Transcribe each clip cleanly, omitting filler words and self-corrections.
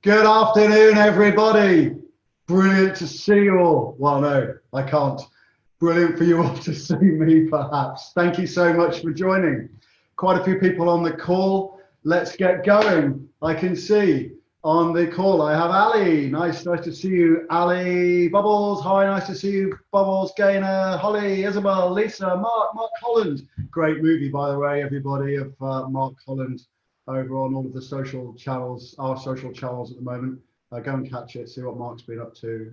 Good afternoon, everybody. Brilliant to see you all. Well, no, I can't. Brilliant for you all to see me, perhaps. Thank you so much for joining. Quite a few people on the call. Let's get going. I can see on the call I have Ali. Nice to see you, Ali. Bubbles, hi, nice to see you. Bubbles, Gaynor, Holly, Isabel, Lisa, Mark Holland. Great movie, by the way, everybody, of Mark Holland over on all of the social channels, our social channels at the moment. Go and catch it, see what Mark's been up to.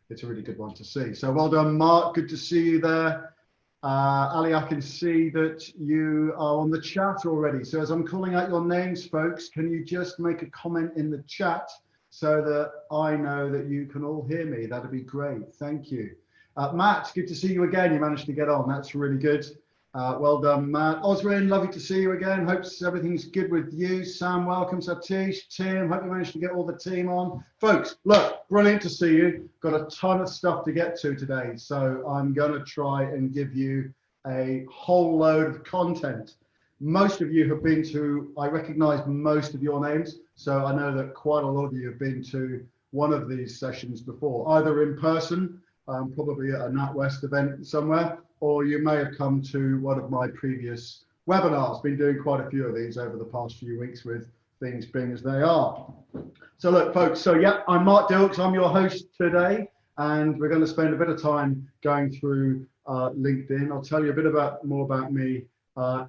It's a really good one to see. So well done, Mark. Good to see you there. Ali, I can see that you are on the chat already. So as I'm calling out your names, folks, can you just make a comment in the chat so that I know that you can all hear me? That'd be great. Thank you. Matt, good to see you again. You managed to get on. That's really good. Well done, Matt. Osrin, lovely to see you again. Hope everything's good with you. Sam, welcome. Satish, Tim, hope you managed to get all the team on. Folks, look, brilliant to see you. Got a ton of stuff to get to today, so I'm going to try and give you a whole load of content. Most of you have been to, I recognize most of your names, so I know that quite a lot of you have been to one of these sessions before, either in person, probably at a NatWest event somewhere, or you may have come to one of my previous webinars. Been doing quite a few of these over the past few weeks with things being as they are. So look, folks, so yeah, I'm Mark Dilks, I'm your host today, and we're going to spend a bit of time going through LinkedIn. I'll tell you a bit more about me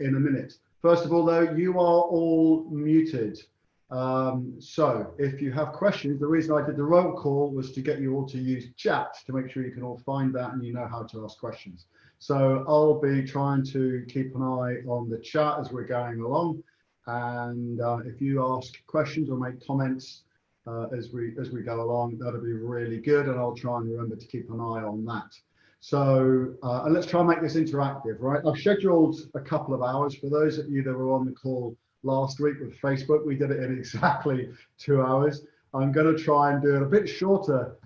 in a minute. First of all, though, you are all muted. So if you have questions, the reason I did the roll call was to get you all to use chat to make sure you can all find that and you know how to ask questions. So I'll be trying to keep an eye on the chat as we're going along, and if you ask questions or make comments as we go along, that'll be really good, and I'll try and remember to keep an eye on that. So and let's try and make this interactive, right? I've scheduled a couple of hours. For those of you that were on the call last week with Facebook, we did it in exactly 2 hours. I'm going to try and do it a bit shorter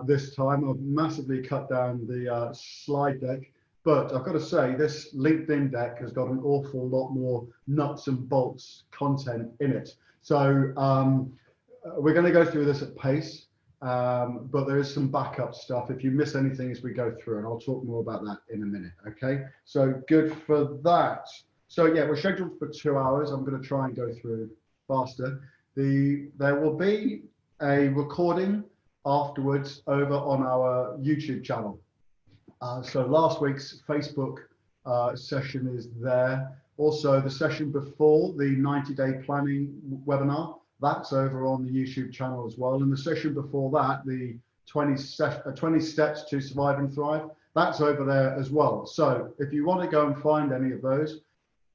this time. I've massively cut down the slide deck. But I've got to say, this LinkedIn deck has got an awful lot more nuts and bolts content in it. So we're going to go through this at pace, but there is some backup stuff if you miss anything as we go through, and I'll talk more about that in a minute, okay? So good for that. So yeah, we're scheduled for 2 hours. I'm going to try and go through faster. There will be a recording afterwards over on our YouTube channel. So last week's Facebook session is there. Also, the session before, the 90-day planning webinar, that's over on the YouTube channel as well. And the session before that, the 20 steps to survive and thrive, that's over there as well. So if you want to go and find any of those,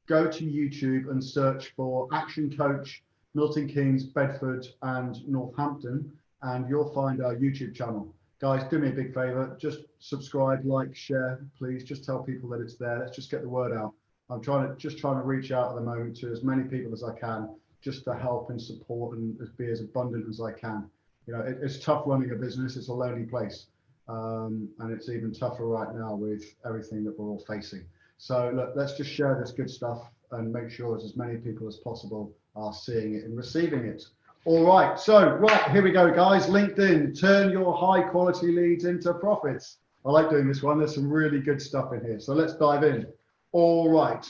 go to YouTube and search for Action Coach, Milton Keynes, Bedford, and Northampton, and you'll find our YouTube channel. Guys, do me a big favor, just subscribe, like, share, please. Just tell people that it's there. Let's just get the word out. I'm just trying to reach out at the moment to as many people as I can, just to help and support and be as abundant as I can. You know, it's tough running a business. It's a lonely place. And it's even tougher right now with everything that we're all facing. So look, let's just share this good stuff and make sure as many people as possible are seeing it and receiving it. All right, so here we go, guys. LinkedIn, turn your high quality leads into profits. I like doing this one. There's some really good stuff in here. So let's dive in. All right.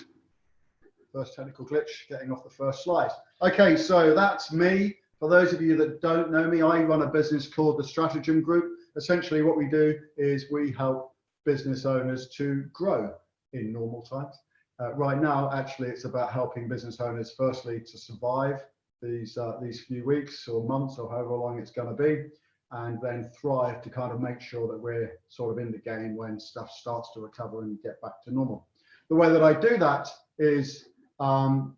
First technical glitch, getting off the first slide. Okay, so that's me. For those of you that don't know me, I run a business called the Stratagem Group. Essentially what we do is we help business owners to grow in normal times. Right now, actually, it's about helping business owners, firstly, to survive these few weeks or months or however long it's going to be, and then thrive to kind of make sure that we're sort of in the game when stuff starts to recover and get back to normal. The way that I do that is, sorry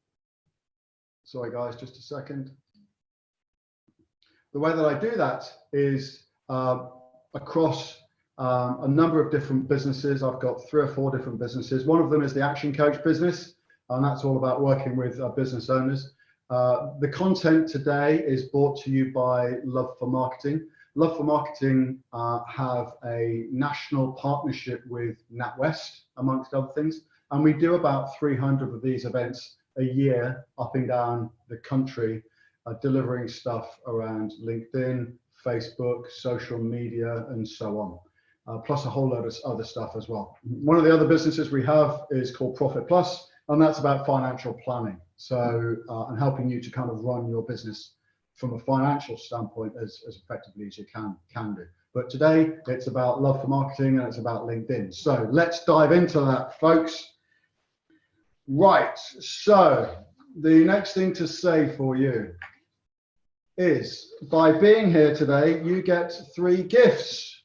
guys, just a second. The way that I do that is across a number of different businesses. I've got 3 or 4 different businesses. One of them is the Action Coach business, and that's all about working with business owners. The content today is brought to you by Love for Marketing. Love for Marketing have a national partnership with NatWest, amongst other things, and we do about 300 of these events a year up and down the country. delivering stuff around LinkedIn, Facebook, social media, and so on, plus a whole load of other stuff as well. One of the other businesses we have is called Profit Plus, and that's about financial planning. So, and helping you to kind of run your business from a financial standpoint as effectively as you can do. But today it's about love for marketing and it's about LinkedIn. So let's dive into that, folks. Right, so the next thing to say for you is, by being here today, you get 3 gifts.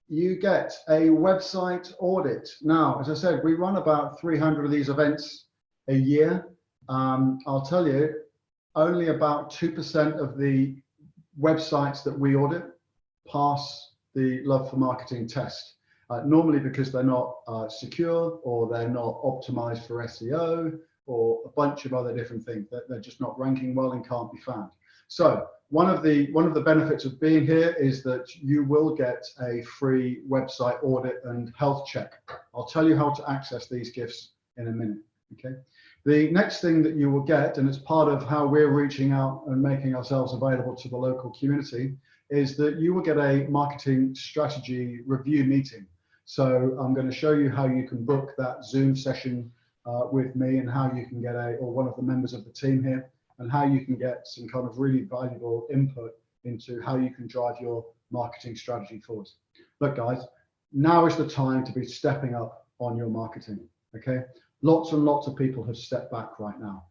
You get a website audit. Now, as I said, we run about 300 of these events a year. I'll tell you, only about 2% of the websites that we audit pass the Love for Marketing test. Normally because they're not secure, or they're not optimized for SEO, or a bunch of other different things. They're just not ranking well and can't be found. So one of the benefits of being here is that you will get a free website audit and health check. I'll tell you how to access these gifts in a minute. Okay. The next thing that you will get, and it's part of how we're reaching out and making ourselves available to the local community, is that you will get a marketing strategy review meeting. So I'm going to show you how you can book that Zoom session with me, and how you can get or one of the members of the team here, and how you can get some kind of really valuable input into how you can drive your marketing strategy forward. Look, guys, now is the time to be stepping up on your marketing. Okay, lots and lots of people have stepped back right now.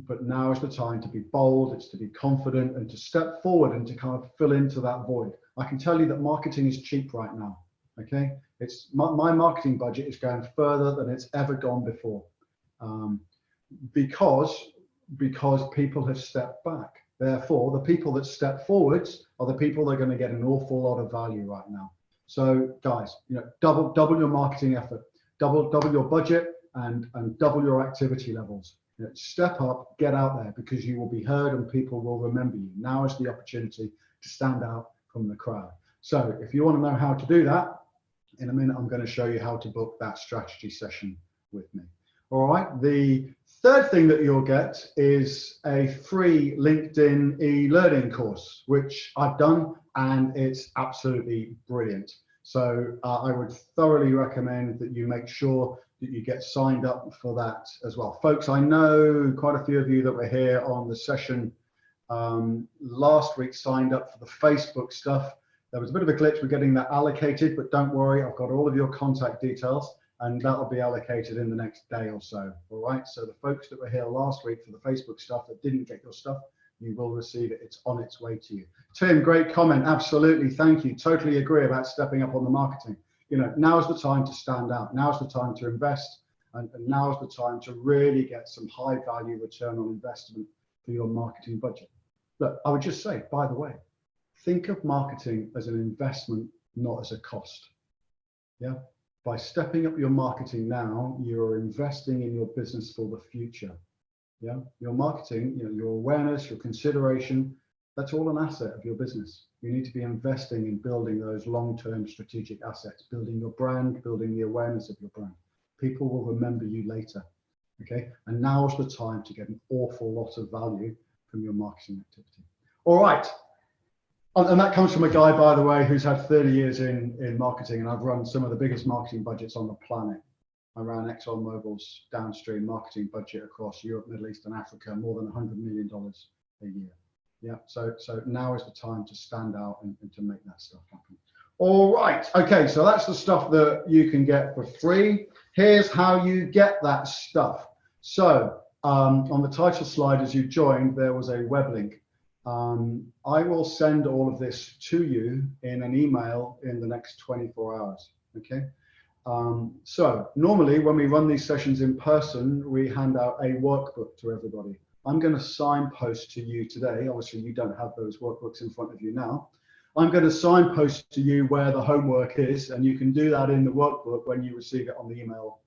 But now is the time to be bold, it's to be confident, and to step forward and to kind of fill into that void. I can tell you that marketing is cheap right now. Okay, it's my marketing budget is going further than it's ever gone before, because people have stepped back. Therefore, the people that step forwards are the people that are going to get an awful lot of value right now. So, guys, double your marketing effort, double your budget, and double your activity levels. Step up, get out there, because you will be heard and people will remember you. Now is the opportunity to stand out from the crowd. So if you want to know how to do that, in a minute I'm going to show you how to book that strategy session with me. All right, the third thing that you'll get is a free LinkedIn e-learning course, which I've done, and it's absolutely brilliant. So I would thoroughly recommend that you make sure that you get signed up for that as well. Folks, I know quite a few of you that were here on the session last week signed up for the Facebook stuff. There was a bit of a glitch with getting that allocated, but don't worry, I've got all of your contact details, and that'll be allocated in the next day or so. All right, so the folks that were here last week for the Facebook stuff that didn't get your stuff, you will receive it. It's on its way to you. Tim, great comment. Absolutely, thank you. Totally agree about stepping up on the marketing. Now's the time to stand out. Now's the time to invest, and now's the time to really get some high value return on investment for your marketing budget. Look, I would just say, by the way, think of marketing as an investment, not as a cost. Yeah. By stepping up your marketing now, you're investing in your business for the future. Yeah. Your marketing, your awareness, your consideration, that's all an asset of your business. You need to be investing in building those long-term strategic assets, building your brand, building the awareness of your brand. People will remember you later. Okay. And now's the time to get an awful lot of value from your marketing activity. All right. And that comes from a guy, by the way, who's had 30 years in marketing, and I've run some of the biggest marketing budgets on the planet. I ran ExxonMobil's downstream marketing budget across Europe, Middle East, and Africa, more than $100 million a year. Yeah, so now is the time to stand out and to make that stuff happen. All right, okay, so that's the stuff that you can get for free. Here's how you get that stuff. So on the title slide, as you joined, there was a web link. I will send all of this to you in an email in the next 24 hours, okay? So normally when we run these sessions in person, we hand out a workbook to everybody. I'm going to signpost to you today. Obviously, you don't have those workbooks in front of you now. I'm going to signpost to you where the homework is, and you can do that in the workbook when you receive it on the email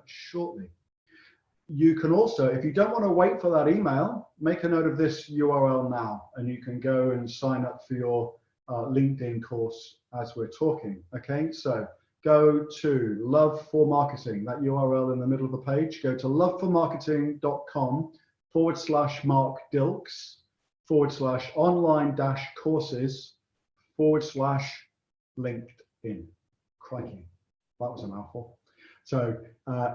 shortly. You can also, if you don't want to wait for that email, make a note of this URL now, and you can go and sign up for your LinkedIn course as we're talking. Okay, so go to Love for Marketing, that URL in the middle of the page. Go to loveformarketing.com /markdilks/online-courses/LinkedIn. Crikey, that was a mouthful. So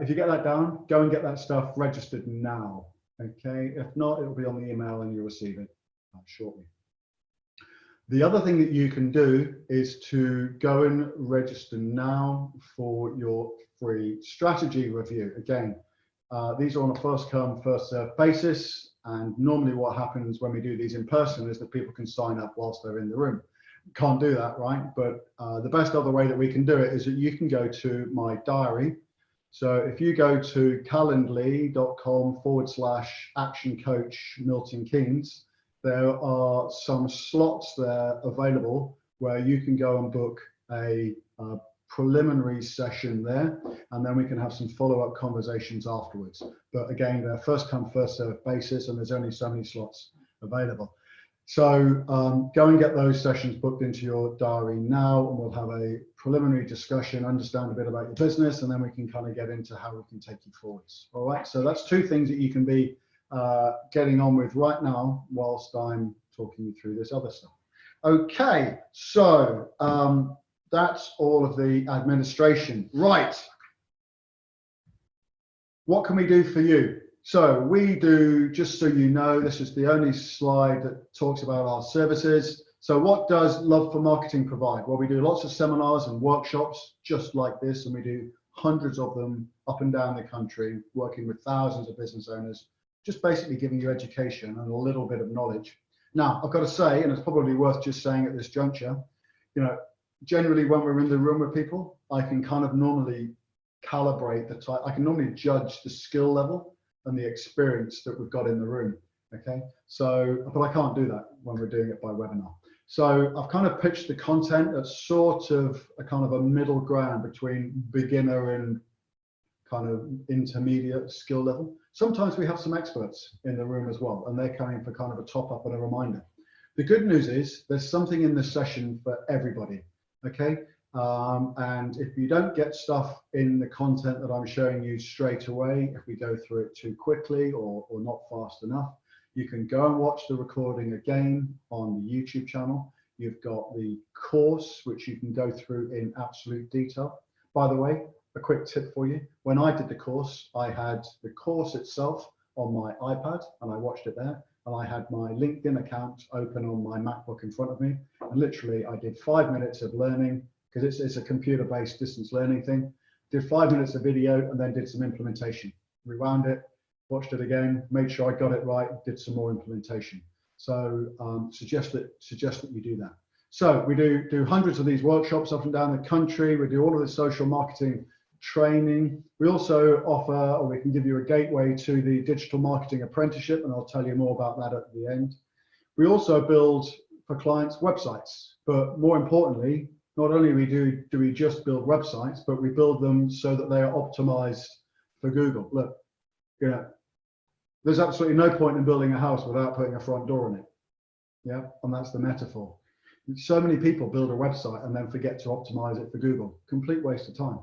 if you get that down, go and get that stuff registered now. Okay, if not, it'll be on the email and you'll receive it shortly. The other thing that you can do is to go and register now for your free strategy review. Again, these are on a first come, first served basis. And normally what happens when we do these in person is that people can sign up whilst they're in the room. Can't do that, right? But the best other way that we can do it is that you can go to my diary. So if you go to calendly.com/action coach Milton Keynes, there are some slots there available where you can go and book a preliminary session there, and then we can have some follow-up conversations afterwards. But again, they're first come, first served basis, and there's only so many slots available. So go and get those sessions booked into your diary now, and we'll have a preliminary discussion, understand a bit about your business, and then we can kind of get into how we can take you forwards. All right, so that's two things that you can be getting on with right now whilst I'm talking you through this other stuff. Okay, so that's all of the administration. Right, what can we do for you? So we do, just so you know, this is the only slide that talks about our services. So what does Love for Marketing provide? Well, we do lots of seminars and workshops just like this, and we do hundreds of them up and down the country, working with thousands of business owners, just basically giving you education and a little bit of knowledge. Now, I've got to say, and it's probably worth just saying at this juncture, you know, generally when we're in the room with people, I can kind of normally calibrate the type, I can normally judge the skill level and the experience that we've got in the room. Okay, so, but I can't do that when we're doing it by webinar. So I've kind of pitched the content at sort of a kind of a middle ground between beginner and kind of intermediate skill level. Sometimes we have some experts in the room as well, and they're coming for kind of a top up and a reminder. The good news is there's something in this session for everybody. Okay, and if you don't get stuff in the content that I'm showing you straight away, if we go through it too quickly or not fast enough, you can go and watch the recording again on the YouTube channel. You've got the course, which you can go through in absolute detail. By the way, a quick tip for you. When I did the course, I had the course itself on my iPad and I watched it there. And I had my LinkedIn account open on my MacBook in front of me. And literally I did 5 minutes of learning, because it's a computer-based distance learning thing. Did 5 minutes of video and then did some implementation. Rewound it, watched it again, made sure I got it right, did some more implementation. So suggest that you do that. So we do hundreds of these workshops up and down the country. We do all of the social marketing training. We also offer, or we can give you a gateway to the digital marketing apprenticeship, and I'll tell you more about that at the end. We also build for clients websites, but more importantly, not only do we just build websites, but we build them so that they are optimized for Google. Look, you know, there's absolutely no point in building a house without putting a front door in it. Yeah, and that's the metaphor. So many people build a website and then forget to optimize it for Google. Complete waste of time.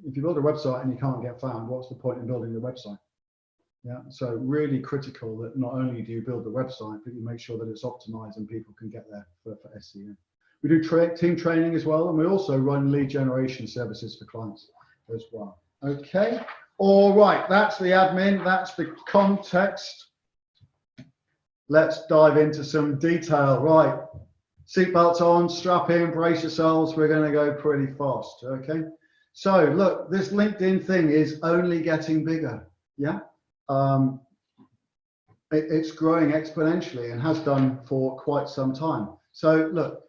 If you build a website and you can't get found, what's the point in building the website? Yeah, so really critical that not only do you build the website, but you make sure that it's optimized and people can get there for SEO. We do team training as well, and we also run lead generation services for clients as well. Okay, all right, that's the admin, that's the context. Let's dive into some detail. Right, seatbelts on, strap in, brace yourselves. We're going to go pretty fast. Okay, so look, this LinkedIn thing is only getting bigger. Yeah, it's growing exponentially and has done for quite some time. So look,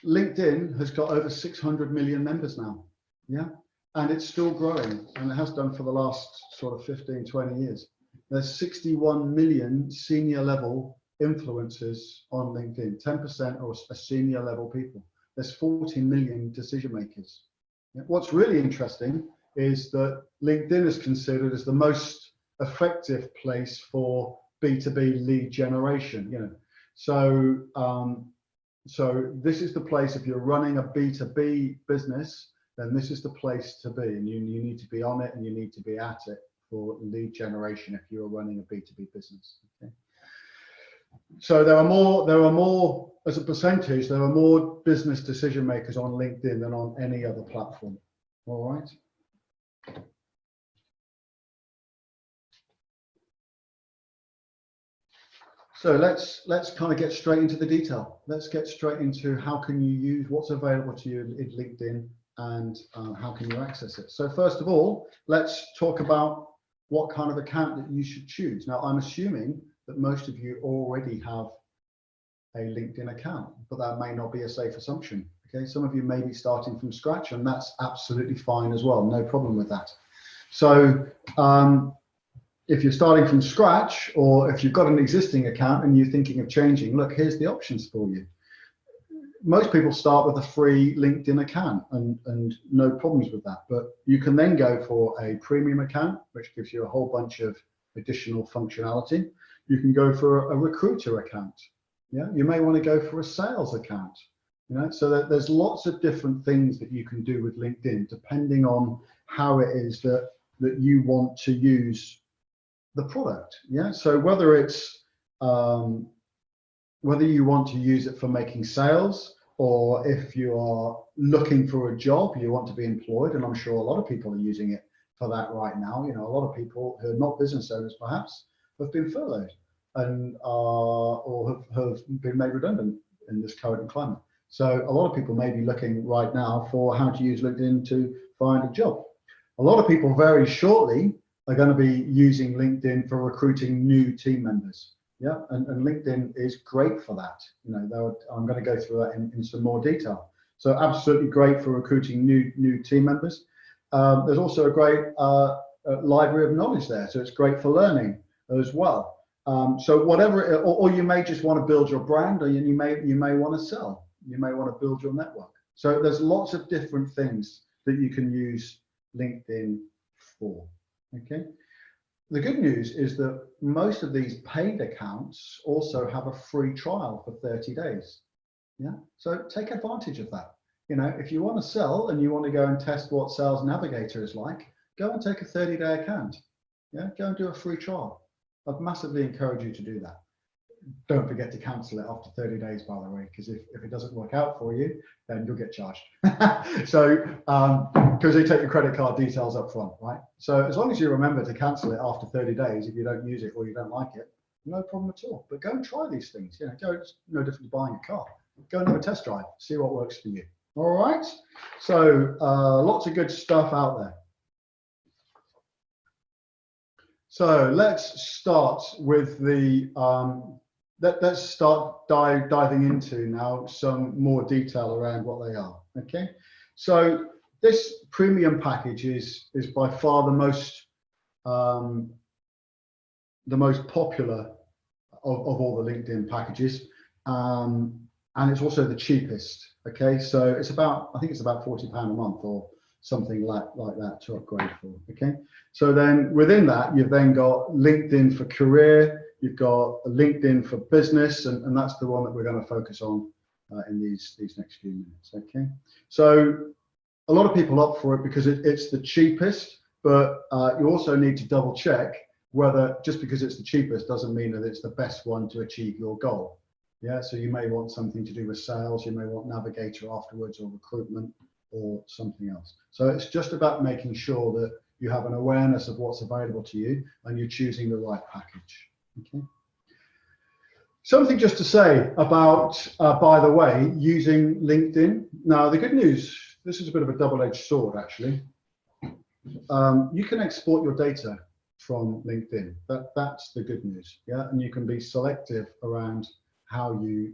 LinkedIn has got over 600 million members now, yeah, and it's still growing, and it has done for the last sort of 15, 20 years. There's 61 million senior level influencers on LinkedIn, 10% are senior level people. There's 40 million decision makers. What's really interesting is that LinkedIn is considered as the most effective place for B2B lead generation, you know. So this is the place, if you're running a B2B business, then this is the place to be, and you need to be on it and you need to be at it for lead generation if you're running a B2B business. Okay. So there are more, as a percentage, there are more business decision makers on LinkedIn than on any other platform. All right. So let's kind of get straight into the detail. Let's get straight into how can you use what's available to you in LinkedIn and how can you access it. So first of all, let's talk about what kind of account that you should choose. Now, I'm assuming that most of you already have a LinkedIn account, but that may not be a safe assumption. Okay, some of you may be starting from scratch, and that's absolutely fine as well. No problem with that. So if you're starting from scratch, or if you've got an existing account and you're thinking of changing, look, here's the options for you. Most people start with a free LinkedIn account and no problems with that, but you can then go for a premium account, which gives you a whole bunch of additional functionality. You can go for a recruiter account. Yeah, you may want to go for a sales account. You know, so that there's lots of different things that you can do with LinkedIn depending on how it is that you want to use the product. Yeah, so whether it's whether you want to use it for making sales, or if you are looking for a job, you want to be employed, and I'm sure a lot of people are using it for that right now. You know, a lot of people who are not business owners perhaps have been furloughed and or have been made redundant in this current climate. So a lot of people may be looking right now for how to use LinkedIn to find a job. A lot of people very shortly are going to be using LinkedIn for recruiting new team members. Yeah, and LinkedIn is great for that. You know, I'm going to go through that in some more detail. So absolutely great for recruiting new team members. There's also a great library of knowledge there, so it's great for learning as well. So whatever, or you may just want to build your brand, or you may want to sell. You may want to build your network. So there's lots of different things that you can use LinkedIn for. Okay. The good news is that most of these paid accounts also have a free trial for 30 days. Yeah. So take advantage of that. You know, if you want to sell and you want to go and test what Sales Navigator is like, go and take a 30-day account. Yeah. Go and do a free trial. I'd massively encourage you to do that. Don't forget to cancel it after 30 days, by the way, because if it doesn't work out for you, then you'll get charged. So, because they take your credit card details up front, right? So as long as you remember to cancel it after 30 days, if you don't use it or you don't like it, no problem at all. But go and try these things. You know, it's no different to buying a car. Go and have a test drive, see what works for you. All right. So lots of good stuff out there. So let's start with the let's start diving into now some more detail around what they are. Okay, so this premium package is by far the most popular of all the LinkedIn packages, and it's also the cheapest. Okay, so it's about, I think it's about £40 a month or something like that to upgrade for. Okay, so then within that you've then got LinkedIn for career, you've got LinkedIn for business, and that's the one that we're going to focus on in these next few minutes. Okay, so a lot of people opt for it because it's the cheapest, but you also need to double check whether just because it's the cheapest doesn't mean that it's the best one to achieve your goal. Yeah, so you may want something to do with sales, you may want Navigator afterwards, or recruitment, or something else. So it's just about making sure that you have an awareness of what's available to you and you're choosing the right package. Okay. Something just to say about, by the way, using LinkedIn. Now, the good news, this is a bit of a double-edged sword, actually. You can export your data from LinkedIn. That's the good news. Yeah, and you can be selective around how you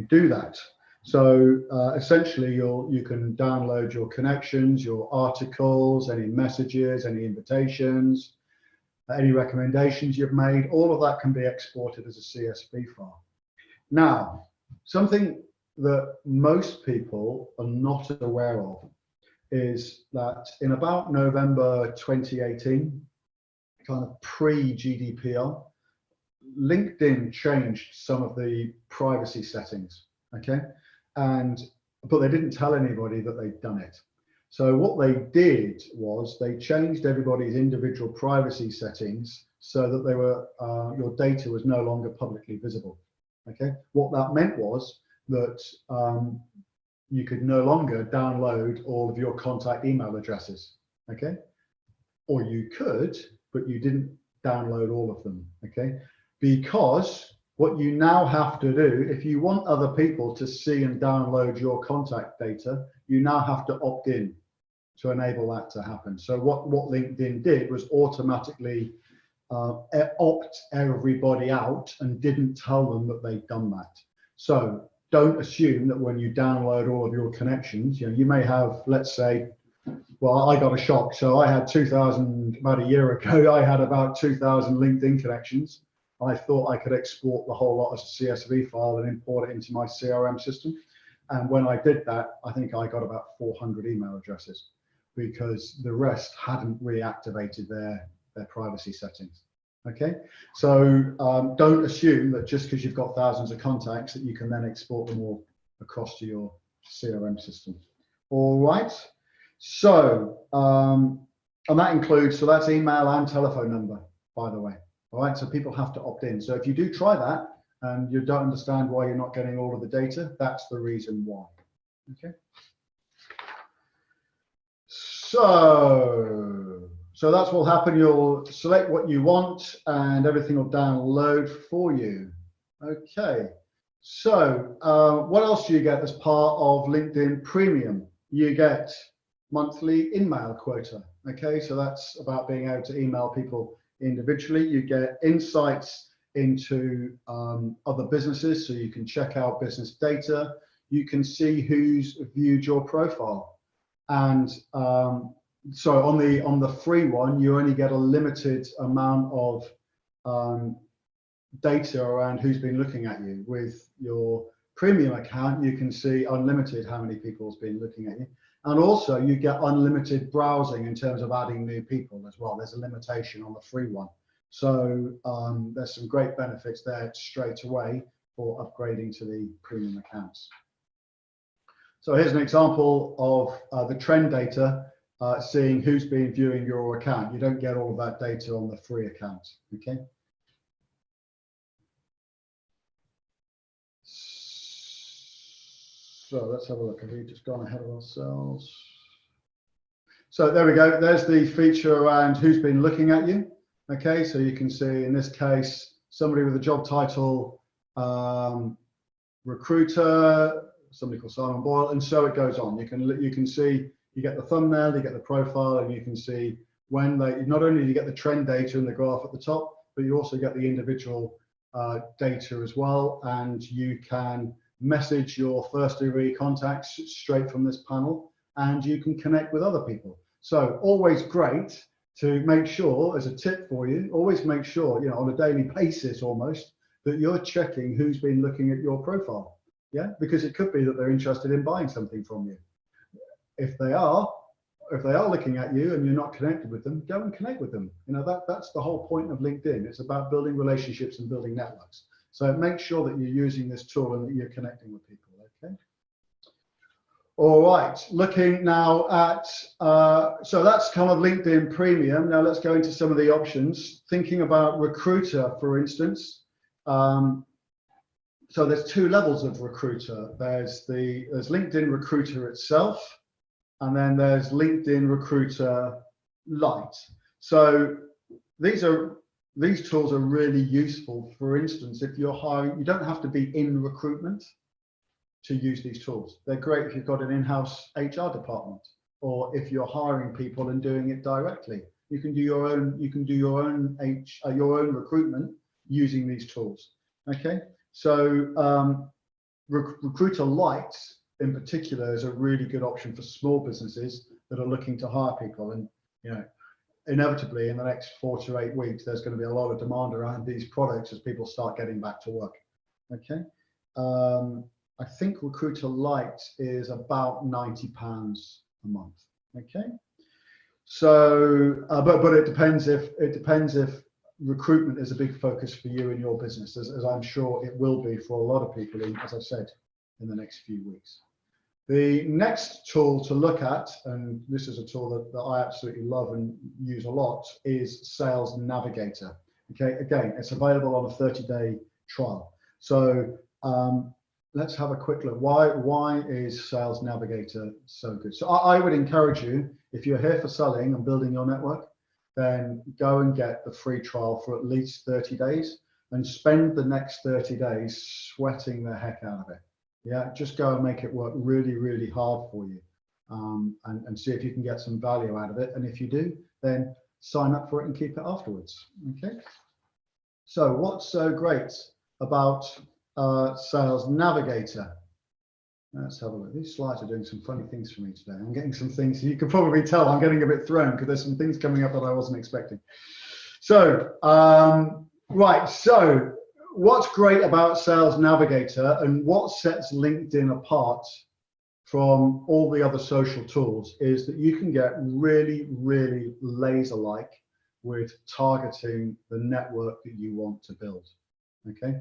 do that. So essentially, you can download your connections, your articles, any messages, any invitations, any recommendations you've made. All of that can be exported as a CSV file. Now, something that most people are not aware of is that in about November 2018, kind of pre-GDPR, LinkedIn changed some of the privacy settings. Okay. But they didn't tell anybody that they'd done it. So what they did was they changed everybody's individual privacy settings so that they were your data was no longer publicly visible. Okay, what that meant was that you could no longer download all of your contact email addresses. Okay, or you could, but you didn't download all of them. Okay, because what you now have to do, if you want other people to see and download your contact data, you now have to opt in to enable that to happen. So what LinkedIn did was automatically opt everybody out and didn't tell them that they'd done that. So don't assume that when you download all of your connections, you may have, let's say, well, I got a shock. So I had 2,000, about a year ago, I had about 2,000 LinkedIn connections. I thought I could export the whole lot as a CSV file and import it into my CRM system. And when I did that, I think I got about 400 email addresses because the rest hadn't reactivated their privacy settings. Okay, so don't assume that just because you've got thousands of contacts that you can then export them all across to your CRM system. All right, so and that includes, so that's email and telephone number, by the way. All right, so people have to opt in. So if you do try that and you don't understand why you're not getting all of the data, that's the reason why. Okay. So that's what will happen. You'll select what you want and everything will download for you. Okay. So what else do you get as part of LinkedIn Premium? You get monthly email quota. Okay, so that's about being able to email people individually. You get insights into other businesses, so you can check out business data. You can see who's viewed your profile. And so on the free one, you only get a limited amount of data around who's been looking at you. With your premium account, you can see unlimited how many people has been looking at you. And also you get unlimited browsing in terms of adding new people as well. There's a limitation on the free one. So there's some great benefits there straight away for upgrading to the premium accounts. So here's an example of the trend data, seeing who's been viewing your account. You don't get all of that data on the free account, okay? So let's have a look. Have we just gone ahead of ourselves? So there we go. There's the feature around who's been looking at you. Okay, so you can see in this case, somebody with a job title, recruiter, somebody called Simon Boyle, and so it goes on. You can see, you get the thumbnail, you get the profile, and you can see when they, not only do you get the trend data in the graph at the top, but you also get the individual data as well, and you can message your first degree contacts straight from this panel, and you can connect with other people. So always great to make sure, as a tip for you, always make sure, on a daily basis almost, that you're checking who's been looking at your profile. Yeah, because it could be that they're interested in buying something from you. If they are looking at you and you're not connected with them, go and connect with them. That's the whole point of LinkedIn. It's about building relationships and building networks. So make sure that you're using this tool and that you're connecting with people, okay? All right, looking now at, so that's kind of LinkedIn Premium. Now let's go into some of the options. Thinking about Recruiter, for instance. So there's two levels of Recruiter. There's LinkedIn Recruiter itself, and then there's LinkedIn Recruiter Lite. So these tools are really useful. For instance, if you're hiring, you don't have to be in recruitment to use these tools. They're great if you've got an in-house HR department, or if you're hiring people and doing it directly. You can do your own recruitment using these tools. Okay, so Recruiter Lite in particular is a really good option for small businesses that are looking to hire people, and inevitably in the next 4 to 8 weeks there's going to be a lot of demand around these products as people start getting back to work. Okay, I think Recruiter Lite is about £90 a month. Okay, so but it depends if recruitment is a big focus for you in your business, as I'm sure it will be for a lot of people, as I said, in the next few weeks. The next tool to look at, and this is a tool that I absolutely love and use a lot, is Sales Navigator. Okay, again, it's available on a 30-day trial. So let's have a quick look. Why is Sales Navigator so good? So I would encourage you, if you're here for selling and building your network, then go and get the free trial for at least 30 days and spend the next 30 days sweating the heck out of it. Yeah, just go and make it work really, really hard for you, and see if you can get some value out of it. And if you do, then sign up for it and keep it afterwards. Okay. So what's so great about Sales Navigator? Let's have a look. These slides are doing some funny things for me today. I'm getting some things, you can probably tell I'm getting a bit thrown because there's some things coming up that I wasn't expecting. So, right, so what's great about Sales Navigator and what sets LinkedIn apart from all the other social tools is that you can get really, really laser-like with targeting the network that you want to build. Okay.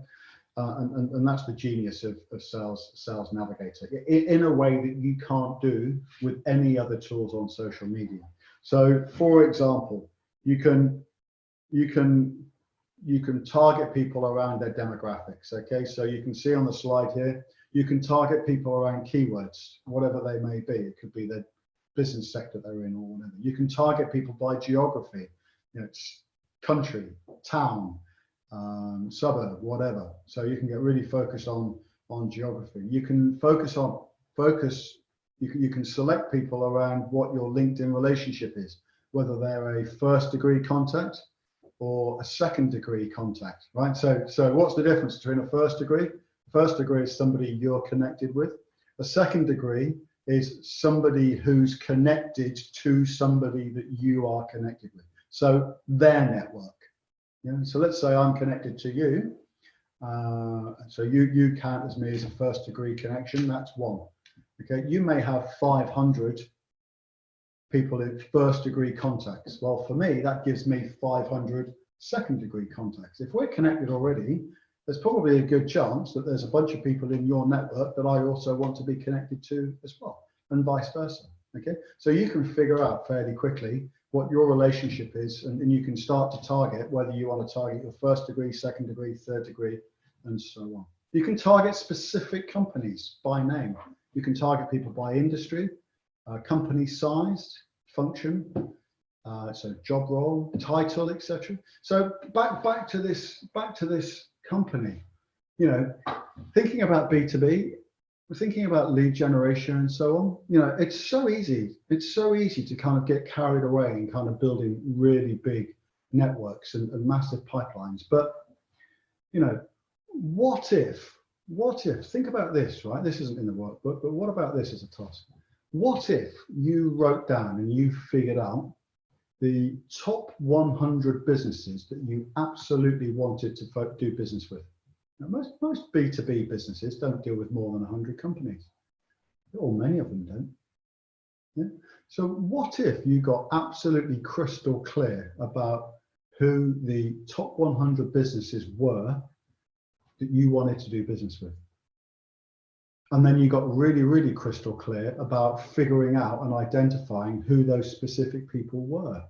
And that's the genius of Sales Navigator in a way that you can't do with any other tools on social media. So, for example, you can target people around their demographics. Okay, so you can see on the slide here, you can target people around keywords, whatever they may be. It could be the business sector they're in or whatever. You can target people by geography, you know, it's country, town, suburb, whatever. So you can get really focused on geography. You can you can select people around what your LinkedIn relationship is, whether they're a first degree contact or a second degree contact, right? So what's the difference between a first degree? First degree is somebody you're connected with. A second degree is somebody who's connected to somebody that you are connected with. So their network. Yeah, so let's say I'm connected to you. So you count as me as a first degree connection. That's one. Okay, you may have 500 people in first degree contacts. Well, for me, that gives me 500 second degree contacts. If we're connected already, there's probably a good chance that there's a bunch of people in your network that I also want to be connected to as well, and vice versa. Okay, so you can figure out fairly quickly what your relationship is, and you can start to target whether you want to target your first degree, second degree, third degree, and so on. You can target specific companies by name. You can target people by industry, company size, function, so job role, title, etc. So back to this company. You know, thinking about B2B, we're thinking about lead generation and so on. You know, it's so easy. It's so easy to kind of get carried away and kind of building really big networks and massive pipelines. But, you know, what if, think about this, right? This isn't in the workbook, but what about this as a task? What if you wrote down and you figured out the top 100 businesses that you absolutely wanted to do business with? Now, most B2B businesses don't deal with more than 100 companies, or many of them don't. Yeah? So what if you got absolutely crystal clear about who the top 100 businesses were that you wanted to do business with? And then you got really, really crystal clear about figuring out and identifying who those specific people were.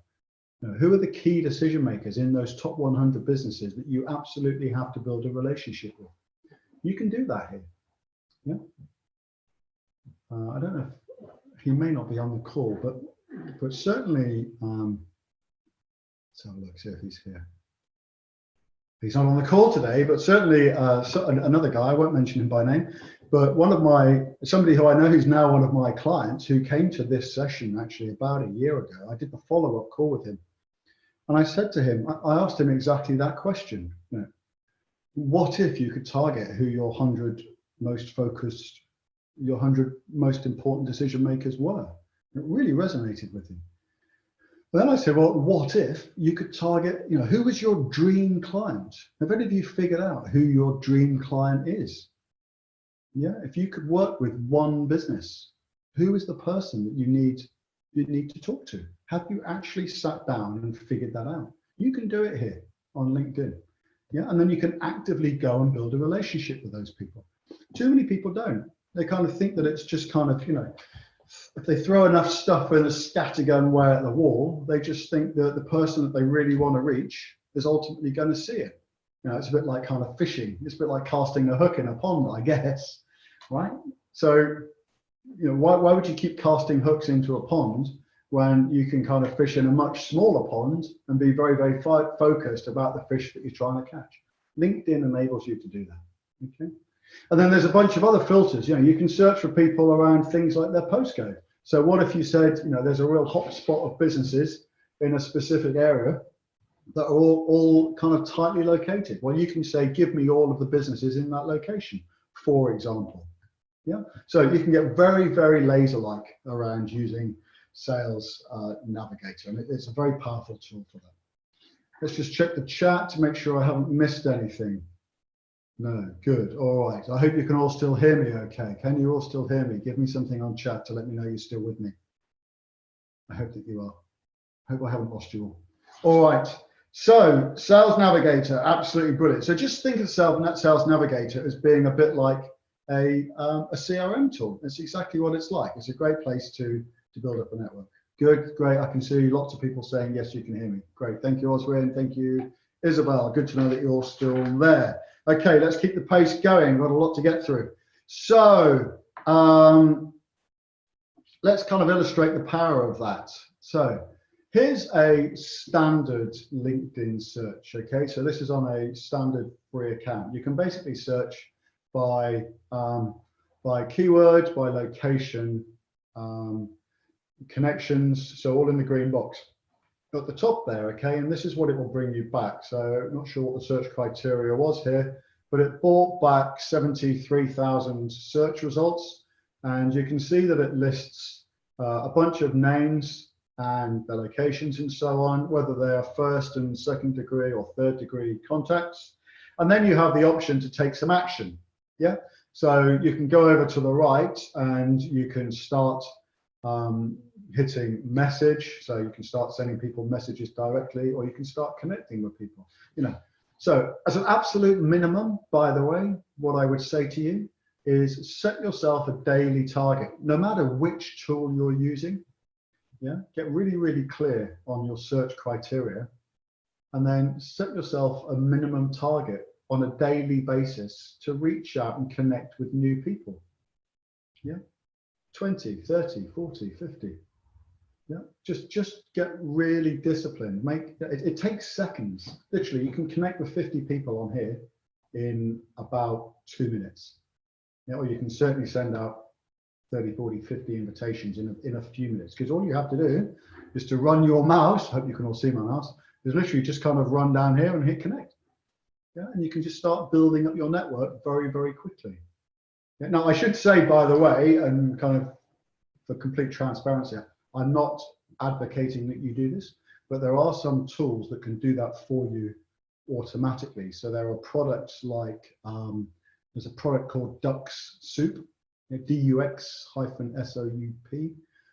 You know, who are the key decision makers in those top 100 businesses that you absolutely have to build a relationship with? You can do that here. Yeah. I don't know if he may not be on the call, but certainly, let's have a look, see if he's here. He's not on the call today, but certainly another guy, I won't mention him by name, but somebody who I know who's now one of my clients who came to this session actually about a year ago. I did the follow-up call with him. And I said to him, I asked him exactly that question. You know, what if you could target who your 100 most focused, your 100 most important decision makers were? It really resonated with him. Then I said, well, what if you could target, you know, who was your dream client? Have any of you figured out who your dream client is? Yeah, if you could work with one business, who is the person that you need to talk to? Have you actually sat down and figured that out? You can do it here on LinkedIn. Yeah, and then you can actively go and build a relationship with those people. Too many people don't. they kind of think that it's just kind of, you know, if they throw enough stuff in a scattergun way at the wall, they just think that the person that they really want to reach is ultimately going to see it. You know, it's a bit like kind of fishing. It's a bit like casting a hook in a pond, I guess, right? So, you know, why would you keep casting hooks into a pond when you can kind of fish in a much smaller pond and be very, very focused about the fish that you're trying to catch? LinkedIn enables you to do that, okay? And then there's a bunch of other filters. You know, you can search for people around things like their postcode. So what if you said, you know, there's a real hot spot of businesses in a specific area that are all kind of tightly located? Well, you can say, give me all of the businesses in that location, for example. Yeah. So you can get very, very laser-like around using Sales Navigator, and it's a very powerful tool for that. Let's just check the chat to make sure I haven't missed anything. No, good. All right. I hope you can all still hear me okay. Can you all still hear me? Give me something on chat to let me know you're still with me. I hope that you are. I hope I haven't lost you all. All right. So Sales Navigator, absolutely brilliant. So just think of Sales Navigator as being a bit like a CRM tool. It's exactly what it's like. It's a great place to build up a network. Good, great. I can see lots of people saying, yes, you can hear me. Great. Thank you, Oswin. Thank you, Isabel. Good to know that you're still there. Okay, let's keep the pace going. We've got a lot to get through. So let's kind of illustrate the power of that. So here's a standard LinkedIn search. Okay, so this is on a standard free account. You can basically search by keyword, by location, connections, so all in the green box at the top there. Okay, and this is what it will bring you back. So I'm not sure what the search criteria was here, but it brought back 73,000 search results, and you can see that it lists a bunch of names and the locations and so on, whether they are first and second degree or third degree contacts. And then you have the option to take some action. Yeah, so you can go over to the right and you can start hitting message. So you can start sending people messages directly, or you can start connecting with people, you know. So as an absolute minimum, by the way, what I would say to you is set yourself a daily target, no matter which tool you're using. Yeah, get really, really clear on your search criteria, and then set yourself a minimum target on a daily basis to reach out and connect with new people. Yeah, 20, 30, 40, 50. Yeah, just get really disciplined. It takes seconds. Literally, you can connect with 50 people on here in about 2 minutes. Yeah, or you can certainly send out 30, 40, 50 invitations in a few minutes, because all you have to do is to run your mouse. I hope you can all see my mouse. Is literally just kind of run down here and hit connect. Yeah, and you can just start building up your network very, very quickly. Yeah, now, I should say, by the way, and kind of for complete transparency, I'm not advocating that you do this, but there are some tools that can do that for you automatically. So there are products like, there's a product called Dux Soup, DUX-SOUP,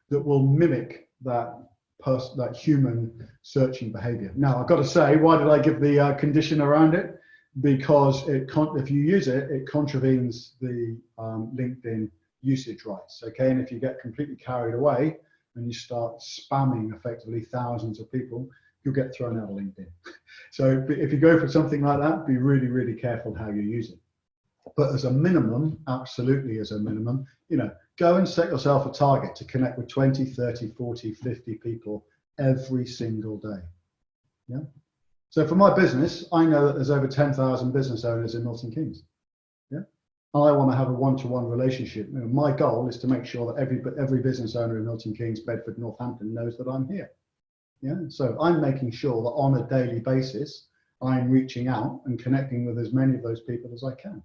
that will mimic that human searching behavior. Now, I've got to say, why did I give the condition around it? Because if you use it, it contravenes the LinkedIn usage rights. Okay, and if you get completely carried away and you start spamming effectively thousands of people, you'll get thrown out of LinkedIn. So if you go for something like that, be really, really careful how you use it. But as a minimum, absolutely as a minimum, you know, go and set yourself a target to connect with 20, 30, 40, 50 people every single day. Yeah. So for my business, I know that there's over 10,000 business owners in Milton Keynes. Yeah. I want to have a one-to-one relationship. You know, my goal is to make sure that every business owner in Milton Keynes, Bedford, Northampton knows that I'm here. Yeah. So I'm making sure that on a daily basis, I'm reaching out and connecting with as many of those people as I can.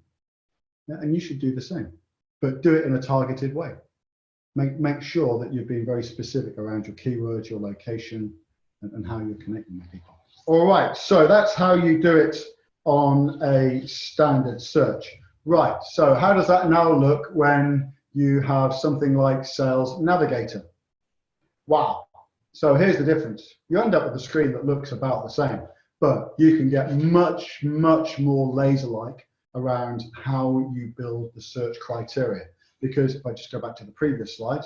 Yeah, and you should do the same, but do it in a targeted way. Make sure that you're being very specific around your keywords, your location, and how you're connecting with people. All right, so that's how you do it on a standard search. Right, so how does that now look when you have something like Sales Navigator? Wow, so here's the difference. You end up with a screen that looks about the same, but you can get much, much more laser-like around how you build the search criteria. because if I just go back to the previous slide,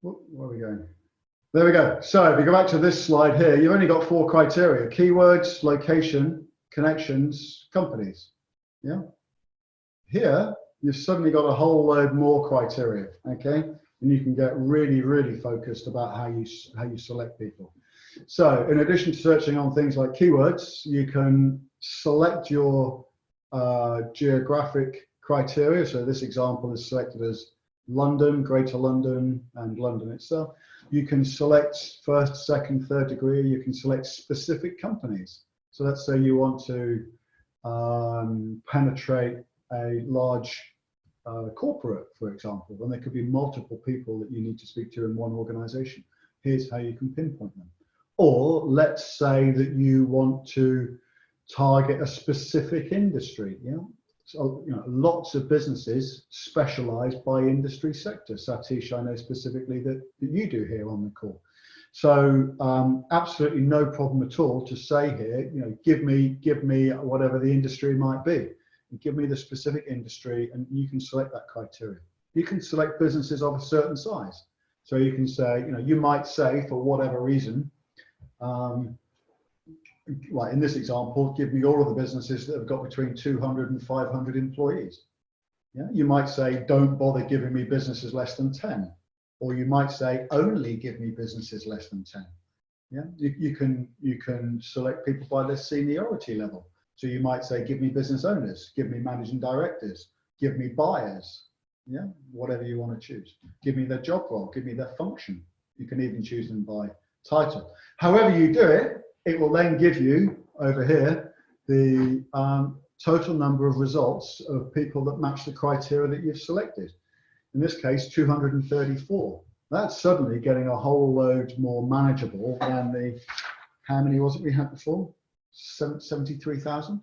where are we going? There we go. So if you go back to this slide here, you've only got 4 criteria: keywords, location, connections, companies. Yeah. Here, you've suddenly got a whole load more criteria, okay? And you can get really, really focused about how you select people. So in addition to searching on things like keywords, you can select your geographic criteria. So this example is selected as London, Greater London, and London itself. You can select first, second, third degree. You can select specific companies. So let's say you want to penetrate a large corporate, for example, and there could be multiple people that you need to speak to in one organization. Here's how you can pinpoint them. Or let's say that you want to target a specific industry. Yeah, so, lots of businesses specialize by industry sector. Satish, I know specifically that you do here on the call. So absolutely no problem at all to say here, give me whatever the industry might be. Give me the specific industry, and you can select that criteria. You can select businesses of a certain size. So you can say, you might say for whatever reason, like in this example, give me all of the businesses that have got between 200 and 500 employees. Yeah, you might say, don't bother giving me businesses less than 10. Or you might say, only give me businesses less than 10. Yeah, you can select people by their seniority level. So you might say, give me business owners, give me managing directors, give me buyers, yeah, whatever you want to choose. Give me their job role, give me their function. You can even choose them by title. However you do it, it will then give you over here the total number of results of people that match the criteria that you've selected. In this case, 234. That's suddenly getting a whole load more manageable than the, how many was it we had before? 73,000.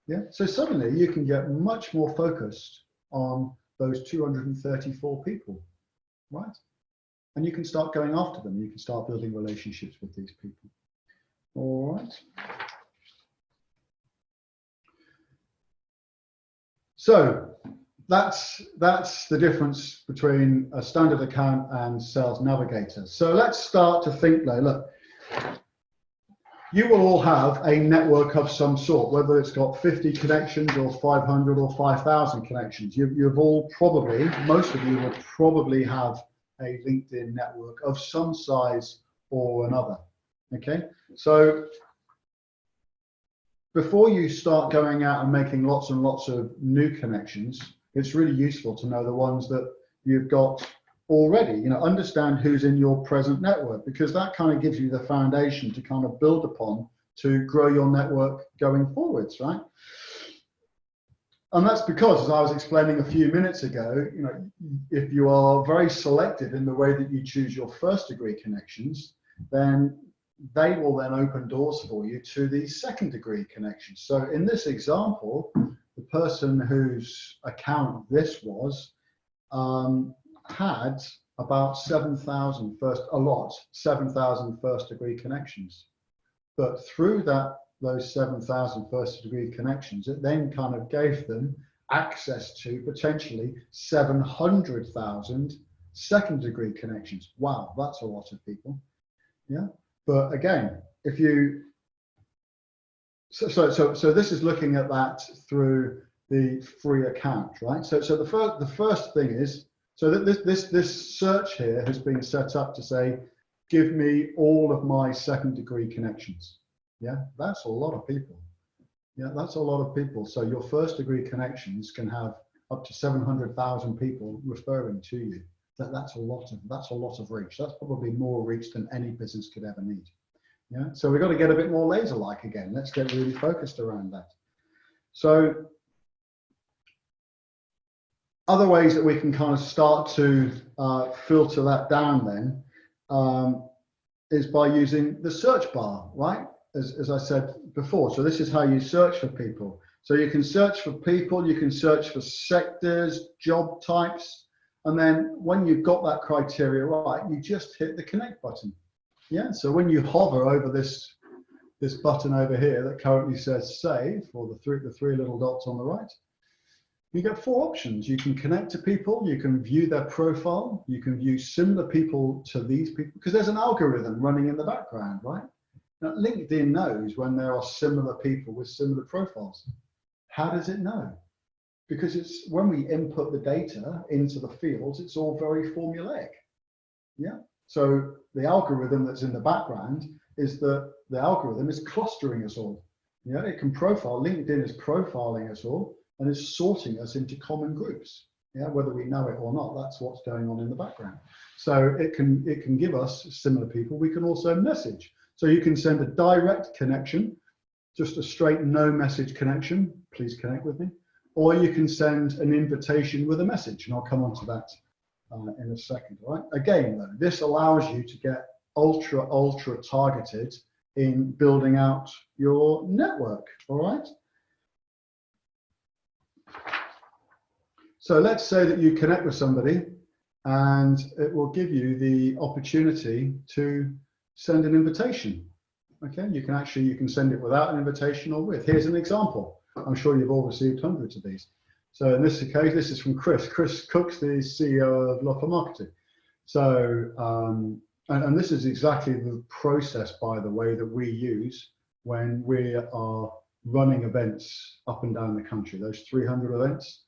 Yeah, so suddenly you can get much more focused on those 234 people, right? And you can start going after them. You can start building relationships with these people. All right. So that's the difference between a standard account and Sales Navigator. So let's start to think though. Look, you will all have a network of some sort, whether it's got 50 connections or 500 or 5,000 connections. You've all probably, most of you will probably have a LinkedIn network of some size or another. Okay, so before you start going out and making lots and lots of new connections, it's really useful to know the ones that you've got already. Understand who's in your present network, because that kind of gives you the foundation to kind of build upon to grow your network going forwards, right? And that's because, as I was explaining a few minutes ago, if you are very selective in the way that you choose your first degree connections, then they will then open doors for you to the second degree connections. So in this example, the person whose account this was had about 7,000 first degree connections. But through those 7,000 first degree connections, it then kind of gave them access to potentially 700,000 second degree connections. Wow, that's a lot of people. Yeah. But again, if you, so this is looking at that through the free account, right? So the first thing is, so that this search here has been set up to say, give me all of my second degree connections. Yeah, that's a lot of people. Yeah, that's a lot of people. So your first degree connections can have up to 700,000 people referring to you. That's a lot of reach. That's probably more reach than any business could ever need. Yeah, so we've got to get a bit more laser-like again. Let's get really focused around that. So other ways that we can kind of start to filter that down then is by using the search bar, right? As I said before. So this is how you search for people. So you can search for people, you can search for sectors, job types, and then when you've got that criteria right, you just hit the connect button. Yeah, so when you hover over this button over here that currently says save, or the three little dots on the right, You get 4 options. You can connect to people, you can view their profile, you can view similar people to these people, because there's an algorithm running in the background, right? Now, LinkedIn knows when there are similar people with similar profiles. How does it know? Because it's when we input the data into the fields, it's all very formulaic. Yeah. So the algorithm that's in the background is that the algorithm is clustering us all. Yeah, it can profile. LinkedIn is profiling us all and is sorting us into common groups. Yeah, whether we know it or not, that's what's going on in the background. So it can give us similar people. We can also message. So you can send a direct connection, just a straight no message connection. Please connect with me. Or you can send an invitation with a message, and I'll come on to that in a second. Right? Again, though, this allows you to get ultra targeted in building out your network. All right. So let's say that you connect with somebody, and it will give you the opportunity to send an invitation. Okay, you can send it without an invitation or with. Here's an example. I'm sure you've all received hundreds of these. So in this case, this is from Chris. Chris Cook's the CEO of Locker Marketing. So, and this is exactly the process, by the way, that we use when we are running events up and down the country, those 300 events.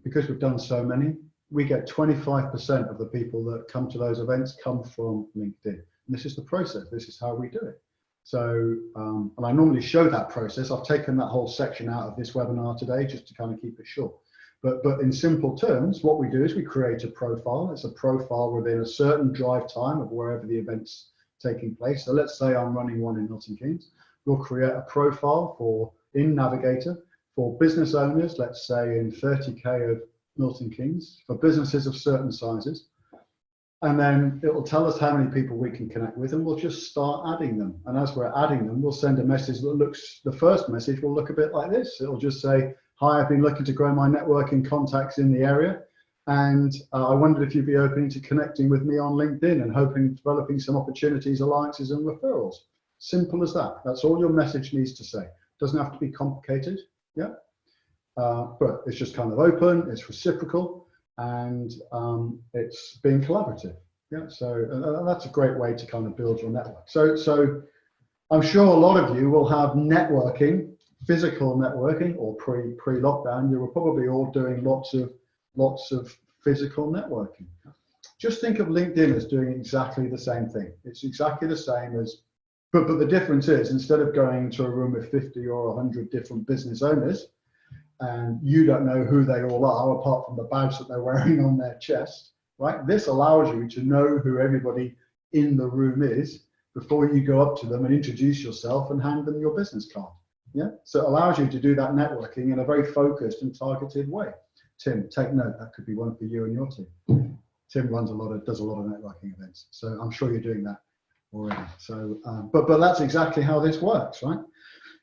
Because we've done so many, we get 25% of the people that come to those events come from LinkedIn. And this is the process. This is how we do it. So, and I normally show that process. I've taken that whole section out of this webinar today just to kind of keep it short. But in simple terms, what we do is we create a profile. It's a profile within a certain drive time of wherever the event's taking place. So let's say I'm running one in Milton Keynes. We'll create a profile in Navigator for business owners, let's say in 30K of Milton Keynes, for businesses of certain sizes. And then it will tell us how many people we can connect with, and we'll just start adding them. And as we're adding them, we'll send a message that the first message will look a bit like this. It'll just say, hi, I've been looking to grow my networking contacts in the area. And I wondered if you'd be open to connecting with me on LinkedIn and developing some opportunities, alliances, and referrals. Simple as that. That's all your message needs to say. Doesn't have to be complicated. Yeah. But it's just kind of open, it's reciprocal, and it's being collaborative. Yeah, so that's a great way to kind of build your network. So I'm sure a lot of you will have networking, physical networking, or pre-lockdown. You were probably all doing lots of physical networking. Just think of LinkedIn as doing exactly the same thing. It's exactly the same as, but the difference is, instead of going into a room with 50 or 100 different business owners, and you don't know who they all are apart from the badge that they're wearing on their chest, right? This allows you to know who everybody in the room is before you go up to them and introduce yourself and hand them your business card. Yeah, so it allows you to do that networking in a very focused and targeted way. Tim, take note, that could be one for you and your team. Tim does a lot of networking events, so I'm sure you're doing that already. So, but that's exactly how this works, right?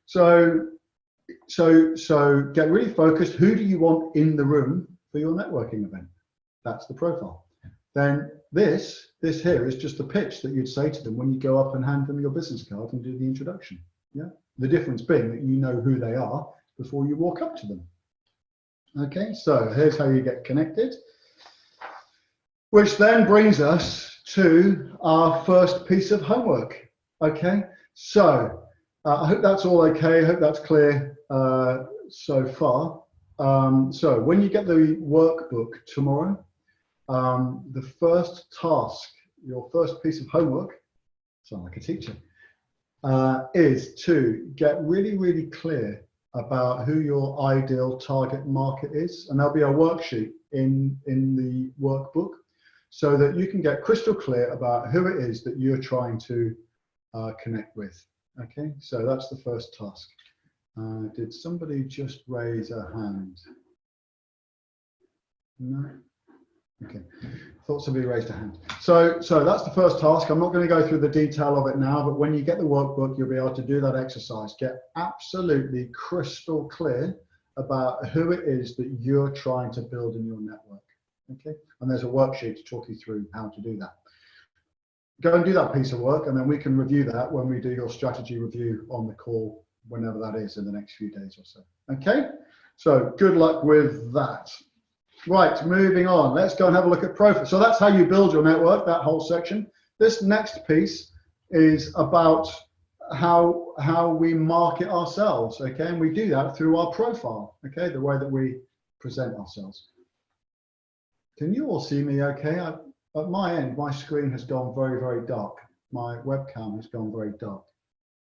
So get really focused. Who do you want in the room for your networking event? That's the profile. Then this here is just the pitch that you'd say to them when you go up and hand them your business card and do the introduction. Yeah. The difference being that you know who they are before you walk up to them. Okay. So here's how you get connected, which then brings us to our first piece of homework. Okay. So I hope that's all okay. I hope that's clear so far. So when you get the workbook tomorrow, the first task, your first piece of homework, sound like a teacher, is to get really, really clear about who your ideal target market is. And there'll be a worksheet in the workbook so that you can get crystal clear about who it is that you're trying to connect with. Okay, so that's the first task. Did somebody just raise a hand? No? Okay, thought somebody raised a hand. So that's the first task. I'm not going to go through the detail of it now, but when you get the workbook, you'll be able to do that exercise. Get absolutely crystal clear about who it is that you're trying to build in your network. Okay, and there's a worksheet to talk you through how to do that. Go and do that piece of work, and then we can review that when we do your strategy review on the call whenever that is in the next few days or so. Okay, so good luck with that. Right, moving on. Let's go and have a look at profile. So that's how you build your network, that whole section. This next piece is about how we market ourselves, okay? And we do that through our profile, okay? The way that we present ourselves. Can you all see me okay? At my end, my screen has gone very, very dark. My webcam has gone very dark.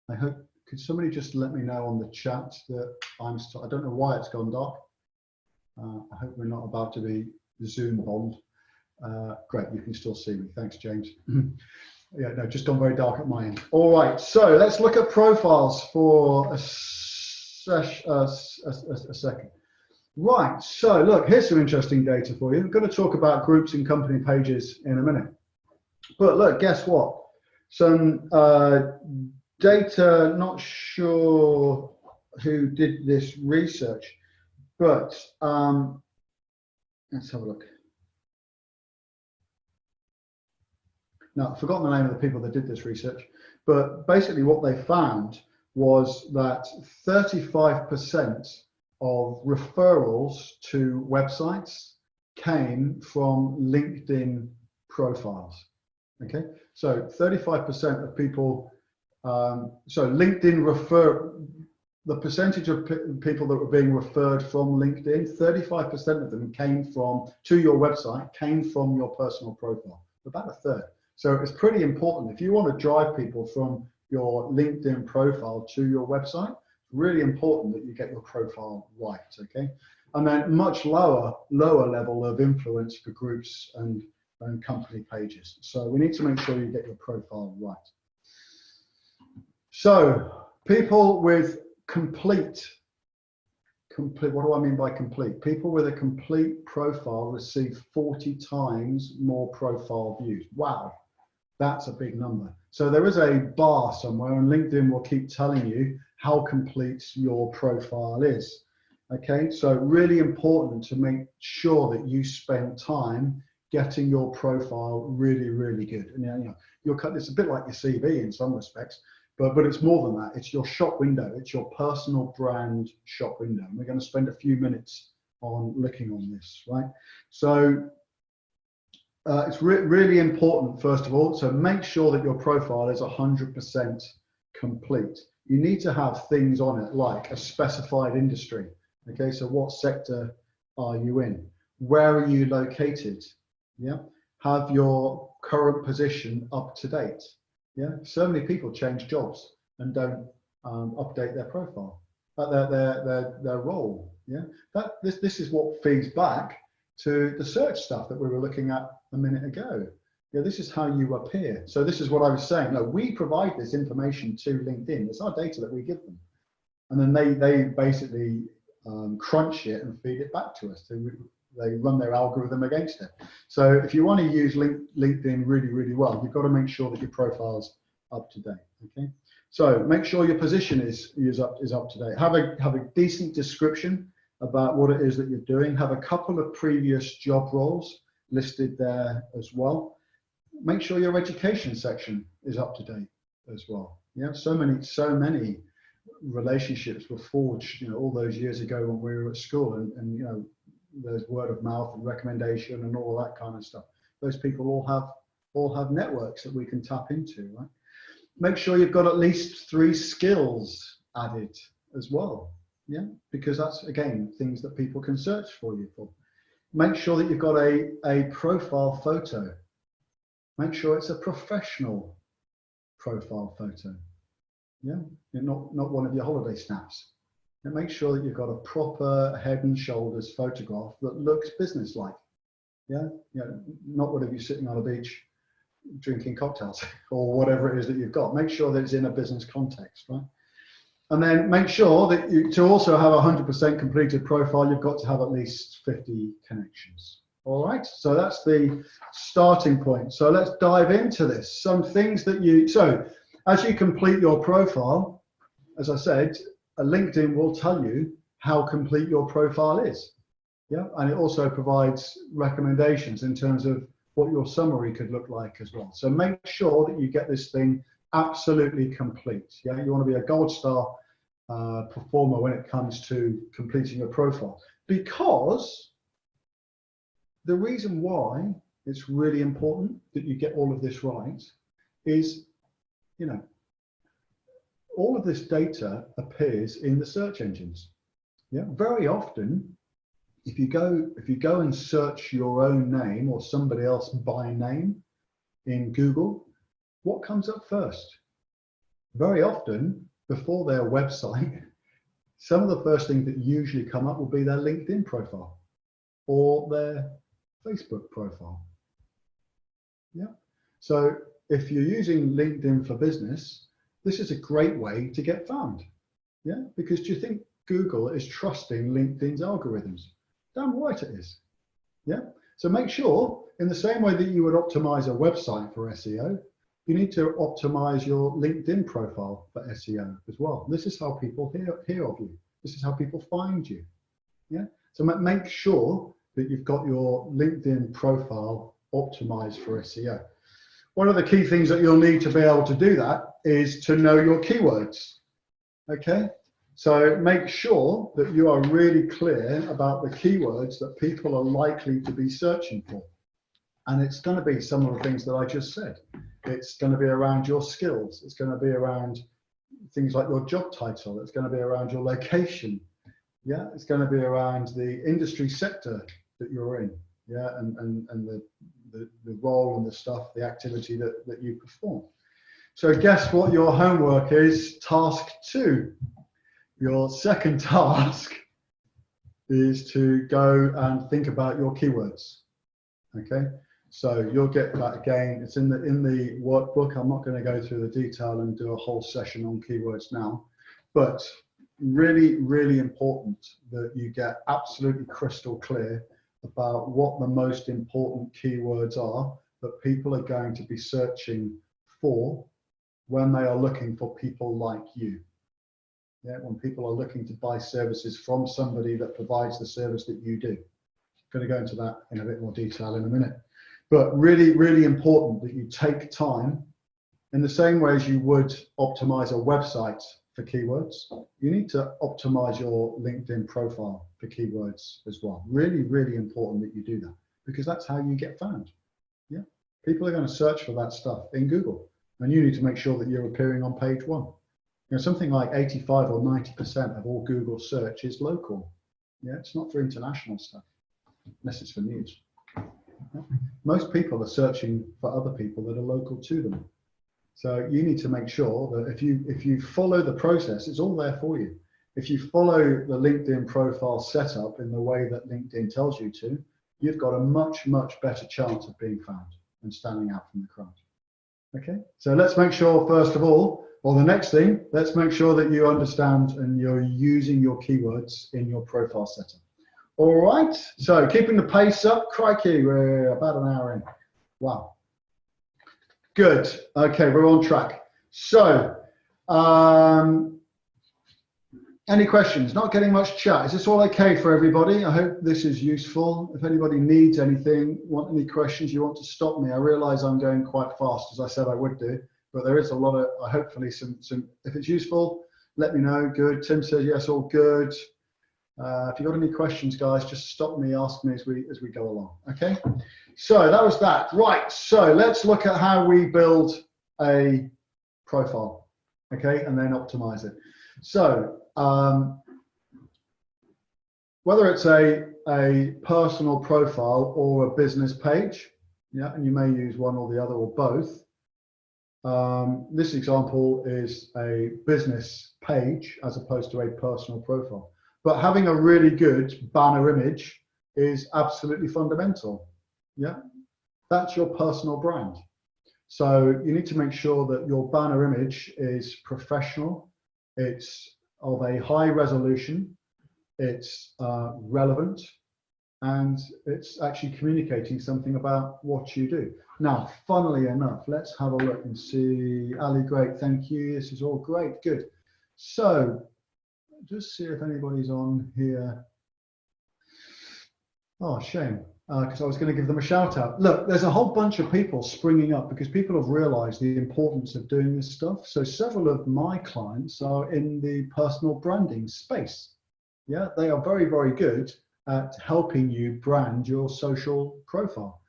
I hope, could somebody just let me know on the chat that I don't know why it's gone dark. I hope we're not about to be Zoom bombed. Great, you can still see me. Thanks, James. Yeah, no, just gone very dark at my end. All right, so let's look at profiles for a second. Right, so look, here's some interesting data for you. I'm going to talk about groups and company pages in a minute. But look, guess what? Some data, not sure who did this research, but let's have a look. Now, I've forgotten the name of the people that did this research, but basically what they found was that 35% of referrals to websites came from LinkedIn profiles. Okay, so 35% of people, so LinkedIn the percentage of people that were being referred from LinkedIn, 35% of them to your website came from your personal profile, about a third. So it's pretty important. If you want to drive people from your LinkedIn profile to your website, it's really important that you get your profile right, okay? And then much lower level of influence for groups and company pages. So we need to make sure you get your profile right. So people with complete, what do I mean by complete? People with a complete profile receive 40 times more profile views. Wow, that's a big number. So there is a bar somewhere, and LinkedIn will keep telling you how complete your profile is. Okay, so really important to make sure that you spend time getting your profile really, really good. And it's a bit like your CV in some respects. But it's more than that. It's your shop window. It's your personal brand shop window. And we're going to spend a few minutes on looking on this, right? So it's really important, first of all, so make sure that your profile is 100% complete. You need to have things on it like a specified industry. Okay, so what sector are you in? Where are you located? Yeah, have your current position up to date. Yeah, so many people change jobs and don't update their profile, their role. Yeah, this is what feeds back to the search stuff that we were looking at a minute ago. Yeah, this is how you appear. So this is what I was saying. No, we provide this information to LinkedIn. It's our data that we give them, and then they basically crunch it and feed it back to us. They run their algorithm against it. So if you want to use LinkedIn really, really well, you've got to make sure that your profile's up to date. Okay. So make sure your position is up to date. Have a decent description about what it is that you're doing. Have a couple of previous job roles listed there as well. Make sure your education section is up to date as well. Yeah. So many relationships were forged, all those years ago when we were at school, and there's word of mouth and recommendation and all that kind of stuff. Those people all have networks that we can tap into, right? Make sure you've got at least 3 skills added as well, yeah, because that's again things that people can search for you for. Make sure that you've got a profile photo. Make sure it's a professional profile photo, yeah, not one of your holiday snaps. And make sure that you've got a proper head and shoulders photograph that looks business-like. Yeah, not whatever you're sitting on a beach drinking cocktails or whatever it is that you've got. Make sure that it's in a business context, right? And then make sure that to also have a 100% completed profile, you've got to have at least 50 connections. All right, so that's the starting point. So let's dive into this. Some things that so as you complete your profile, as I said, LinkedIn will tell you how complete your profile is. Yeah, and it also provides recommendations in terms of what your summary could look like as well. So make sure that you get this thing absolutely complete. Yeah, you want to be a gold star performer when it comes to completing a profile, because the reason why it's really important that you get all of this right is, you know, all of this data appears in the search engines. Yeah, very often, if you go and search your own name or somebody else by name in Google, what comes up first? Very often, before their website, some of the first things that usually come up will be their LinkedIn profile or their Facebook profile. Yeah. So if you're using LinkedIn for business, this is a great way to get found. Yeah, because do you think Google is trusting LinkedIn's algorithms? Damn right it is. Yeah. So make sure, in the same way that you would optimize a website for SEO, you need to optimize your LinkedIn profile for SEO as well. This is how people hear of you. This is how people find you. Yeah. So make sure that you've got your LinkedIn profile optimized for SEO. One of the key things that you'll need to be able to do that is to know your keywords. Okay. So make sure that you are really clear about the keywords that people are likely to be searching for. And it's going to be some of the things that I just said. It's going to be around your skills. It's going to be around things like your job title. It's going to be around your location. Yeah, it's going to be around the industry sector that you're in. Yeah, and the role and the stuff, the activity that you perform. So guess what your homework is? Task 2. Your second task is to go and think about your keywords. Okay, so you'll get that again. It's in the workbook. I'm not going to go through the detail and do a whole session on keywords now, but really, really important that you get absolutely crystal clear about what the most important keywords are that people are going to be searching for when they are looking for people like you. Yeah, when people are looking to buy services from somebody that provides the service that you do. I'm going to go into that in a bit more detail in a minute. But really, really important that you take time, in the same way as you would optimize a website for keywords, you need to optimize your LinkedIn profile for keywords as well. Really, really important that you do that, because that's how you get found. Yeah, people are going to search for that stuff in Google, and you need to make sure that you're appearing on page 1. You know, something like 85 or 90% of all Google search is local. Yeah, it's not for international stuff, unless it's for news. Yeah. Most people are searching for other people that are local to them. So you need to make sure that if you follow the process, it's all there for you. If you follow the LinkedIn profile setup in the way that LinkedIn tells you to, you've got a much, much better chance of being found and standing out from the crowd. Okay, so let's make sure, first of all, or the next thing, let's make sure that you understand and you're using your keywords in your profile setup. All right, so keeping the pace up, crikey, we're about an hour in. Wow. Good, okay, we're on track. So, any questions? Not getting much chat. Is this all okay for everybody? I hope this is useful. If anybody needs anything, want any questions, you want to stop me. I realize I'm going quite fast, as I said I would do, but there is a lot of, hopefully some, if it's useful, let me know. Good, Tim says yes, all good. If you've got any questions, guys, just stop me, ask me as we go along, okay? So that was that. Right, so let's look at how we build a profile, okay, and then optimize it. So whether it's a personal profile or a business page, yeah, and you may use one or the other or both. This example is a business page as opposed to a personal profile. But having a really good banner image is absolutely fundamental. Yeah, that's your personal brand. So you need to make sure that your banner image is professional, it's of a high resolution, it's relevant, and it's actually communicating something about what you do. Now, funnily enough, let's have a look and see. Ali, great, thank you. This is all great, good. So just see if anybody's on here. Oh, shame. because I was going to give them a shout out. Look, there's a whole bunch of people springing up because people have realized the importance of doing this stuff. So several of my clients are in the personal branding space. Yeah, they are very, very good at helping you brand your social profile.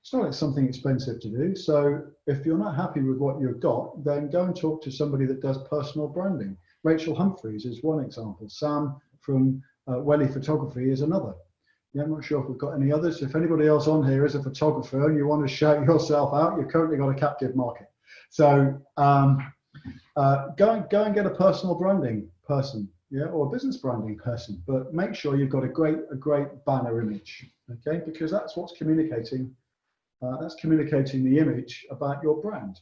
It's not something expensive to do. So if you're not happy with what you've got, then go and talk to somebody that does personal branding. Rachel Humphreys is one example. Sam from Welly Photography is another. Yeah, I'm not sure if we've got any others. If anybody else on here is a photographer and you want to shout yourself out, you've currently got a captive market. So go and get a personal branding person, yeah, or a business branding person. But make sure you've got a great banner image, okay? Because that's what's communicating. That's communicating the image about your brand.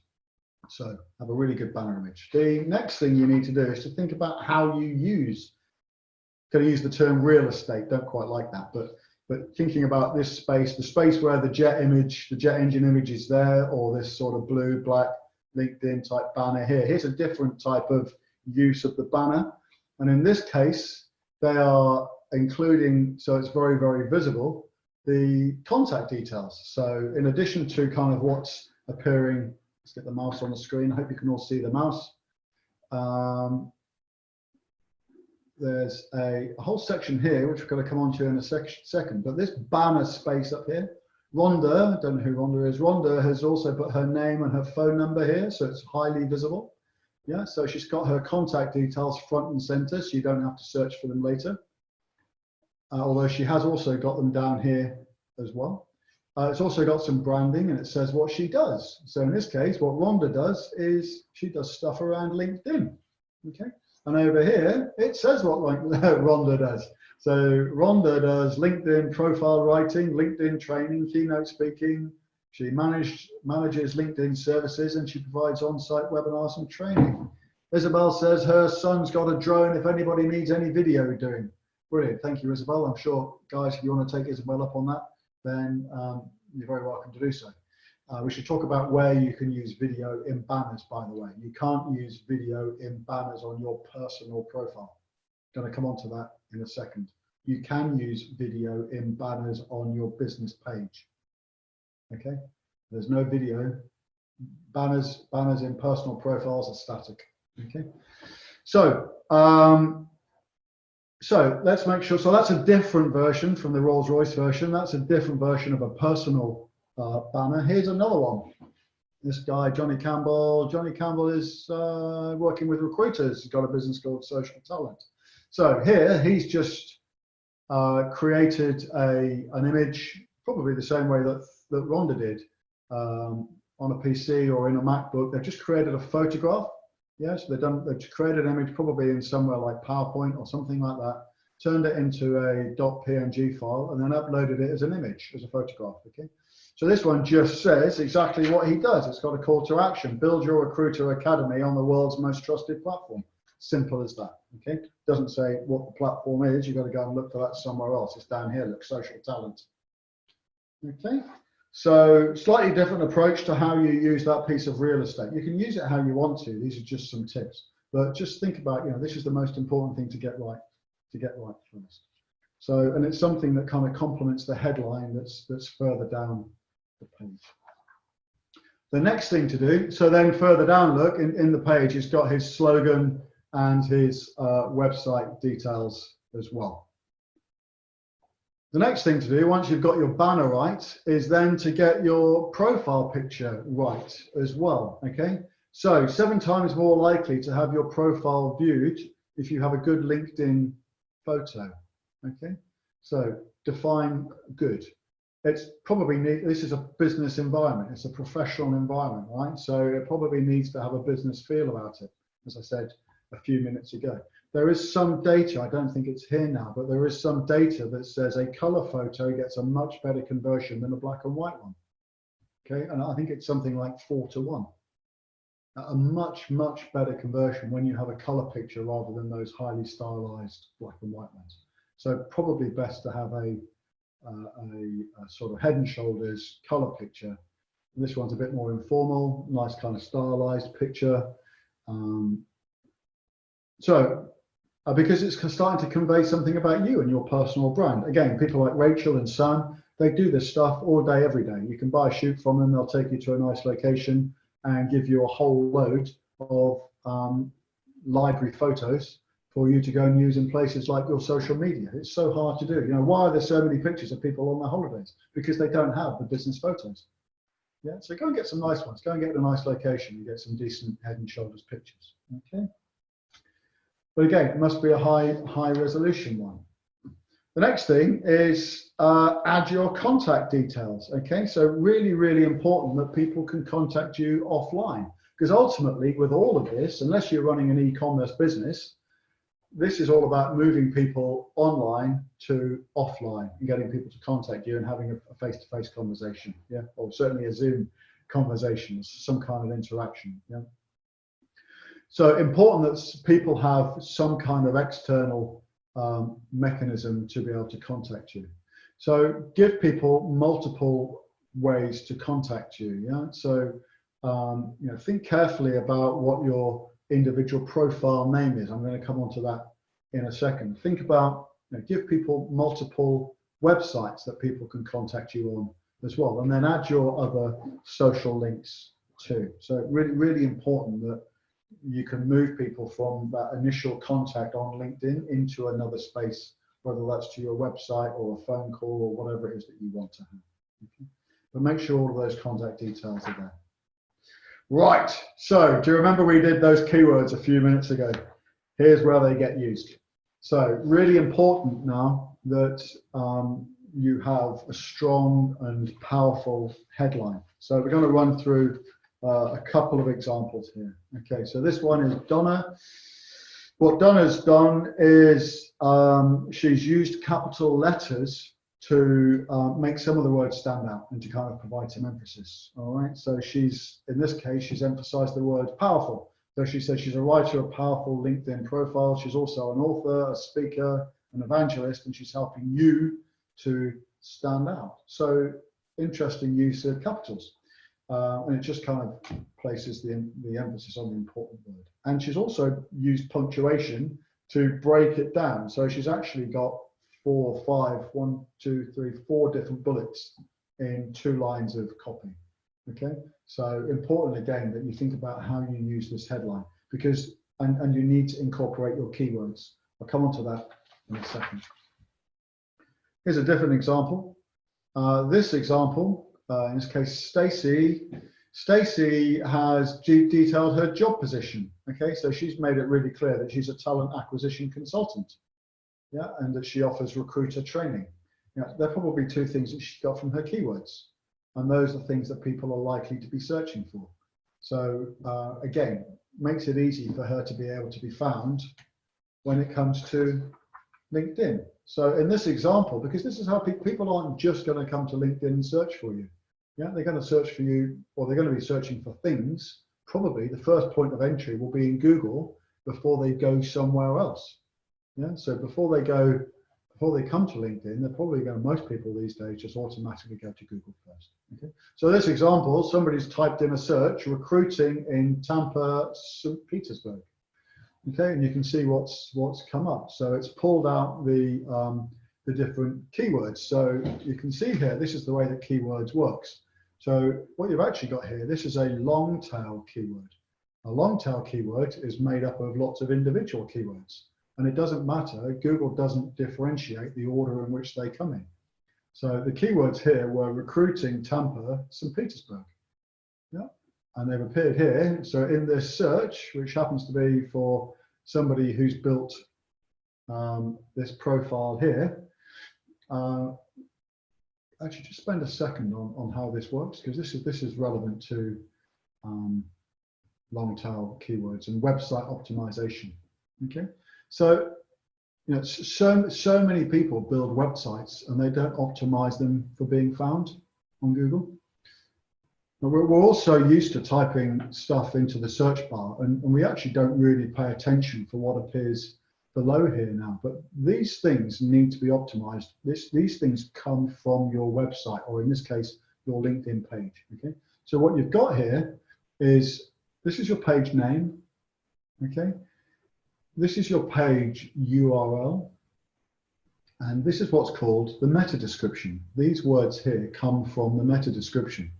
So have a really good banner image. The next thing you need to do is to think about how you use. Going to use the term real estate, don't quite like that, but thinking about this space, the space where the jet engine image is there, or this sort of blue, black, LinkedIn type banner here. Here's a different type of use of the banner. And in this case, they are including, so it's very, very visible, the contact details. So in addition to kind of what's appearing, let's get the mouse on the screen. I hope you can all see the mouse. There's a whole section here, which we're going to come on to in a second, but this banner space up here, Rhonda, I don't know who Rhonda is. Rhonda has also put her name and her phone number here, so it's highly visible. Yeah, so she's got her contact details front and center, so you don't have to search for them later. Although she has also got them down here as well. It's also got some branding and it says what she does. So in this case, what Rhonda does is she does stuff around LinkedIn, okay? And over here, it says what Rhonda does. So Rhonda does LinkedIn profile writing, LinkedIn training, keynote speaking. She manages LinkedIn services and she provides on-site webinars and training. Isabel says her son's got a drone if anybody needs any video doing. Brilliant, thank you, Isabel. I'm sure, guys, if you want to take Isabel up on that, then you're very welcome to do so. We should talk about where you can use video in banners, by the way. You can't use video in banners on your personal profile. Going to come on to that in a second. You can use video in banners on your business page. Okay, there's no video. Banners in personal profiles are static. Okay, so let's make sure. So that's a different version from the Rolls-Royce version. That's a different version of a personal banner. Here's another one. This guy, Johnny Campbell. Johnny Campbell is working with recruiters. He's got a business called Social Talent. So here he's just created an image, probably the same way that Rhonda did on a PC or in a MacBook. They've just created a photograph. Yeah, so they've created an image probably in somewhere like PowerPoint or something like that, turned it into a .png file and then uploaded it as an image, as a photograph, okay? So this one just says exactly what he does. It's got a call to action. Build your recruiter academy on the world's most trusted platform. Simple as that, okay? Doesn't say what the platform is. You've got to go and look for that somewhere else. It's down here, look, Social Talent. Okay, so slightly different approach to how you use that piece of real estate. You can use it how you want to. These are just some tips. But just think about, this is the most important thing to get right first. So, and it's something that kind of complements the headline that's further down the page. The next thing to do, so then further down, look, in the page, he's got his slogan and his website details as well. The next thing to do, once you've got your banner right, is then to get your profile picture right as well, okay? So 7 times more likely to have your profile viewed if you have a good LinkedIn photo, okay? So define good. It's probably, this is a business environment, it's a professional environment, right? So it probably needs to have a business feel about it, as I said a few minutes ago. There is some data, I don't think it's here now, but there is some data that says a color photo gets a much better conversion than a black and white one, okay? And I think it's something like 4 to 1. A much better conversion when you have a color picture rather than those highly stylized black and white ones. So probably best to have a sort of head and shoulders color picture. And this one's a bit more informal, nice kind of stylized picture. Because it's starting to convey something about you and your personal brand. Again, people like Rachel and Sam, they do this stuff all day, every day. You can buy a shoot from them. They'll take you to a nice location and give you a whole load of library photos for you to go and use in places like your social media. It's so hard to do. You know, why are there so many pictures of people on their holidays? Because they don't have the business photos. Yeah, so go and get some nice ones. Go and get a nice location and get some decent head and shoulders pictures. Okay. But again, it must be a high resolution one. The next thing is add your contact details. Okay, so really, really important that people can contact you offline, because ultimately with all of this, unless you're running an e-commerce business, this is all about moving people online to offline and getting people to contact you and having a face-to-face conversation, yeah, or certainly a Zoom conversation, some kind of interaction, yeah. So important that people have some kind of external mechanism to be able to contact you. So give people multiple ways to contact you, yeah. So you know, think carefully about what your individual profile name is. I'm going to come on to that in a second. Think about, you know, give people multiple websites that people can contact you on as well, and then add your other social links too. So really, really important that you can move people from that initial contact on LinkedIn into another space, whether that's to your website or a phone call or whatever it is that you want to have. Okay? But make sure all of those contact details are there. Right, so do you remember we did those keywords a few minutes ago? Here's where they get used. So really important now that you have a strong and powerful headline. So we're going to run through a couple of examples here. Okay, so this one is Donna. What Donna's done is she's used capital letters to make some of the words stand out and to kind of provide some emphasis. All right, so she's, in this case, she's emphasized the word powerful. So she says she's a writer of powerful LinkedIn profile. She's also an author, a speaker, an evangelist, and she's helping you to stand out. So interesting use of capitals. And it just kind of places the emphasis on the important word. And she's also used punctuation to break it down. So she's actually got 4, 5, 1, 2, 3, 4 different bullets in 2 lines of copy. Okay, so important again that you think about how you use this headline, because and you need to incorporate your keywords. I'll come on to that in a second. Here's a different example. This example, in this case, Stacy has detailed her job position. Okay, so she's made it really clear that she's a talent acquisition consultant. Yeah, and that she offers recruiter training. Yeah, there are probably 2 things that she got from her keywords, and those are things that people are likely to be searching for. So again, makes it easy for her to be able to be found when it comes to LinkedIn. So in this example, because this is how people aren't just going to come to LinkedIn and search for you. Yeah, they're going to search for you, or they're going to be searching for things. Probably the first point of entry will be in Google before they go somewhere else. Yeah, so before they come to LinkedIn, they're probably going, most people these days just automatically go to Google first. Okay, so this example, somebody's typed in a search, recruiting in Tampa, St. Petersburg. Okay, and you can see what's come up. So it's pulled out the different keywords. So you can see here, this is the way that keywords works. So what you've actually got here, this is a long tail keyword. A long tail keyword is made up of lots of individual keywords. And it doesn't matter, Google doesn't differentiate the order in which they come in. So the keywords here were recruiting Tampa, St. Petersburg. Yeah, and they've appeared here. So in this search, which happens to be for somebody who's built this profile here, actually just spend a second on how this works, because this is relevant to long tail keywords and website optimization. Okay. So, you know, so many people build websites and they don't optimize them for being found on Google. But we're also used to typing stuff into the search bar, and we actually don't really pay attention for what appears below here now. But these things need to be optimized. These things come from your website, or in this case, your LinkedIn page. Okay. So what you've got here is, this is your page name. Okay. This is your page URL, And this is what's called the meta description. These words here come from the meta description.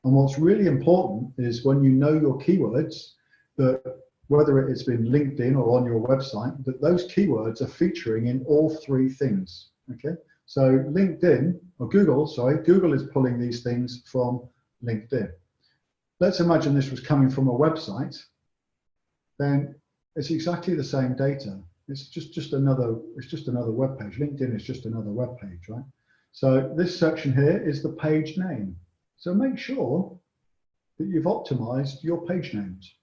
And what's really important is when you know your keywords, that whether it's been LinkedIn or on your website, that those keywords are featuring in all three things. Okay, so LinkedIn, or Google, sorry, Google is pulling these things from LinkedIn. Let's imagine this was coming from a website, then it's exactly the same data. It's just another web page. LinkedIn is just another web page, right? So this section here is the page name. So make sure that you've optimized your page names.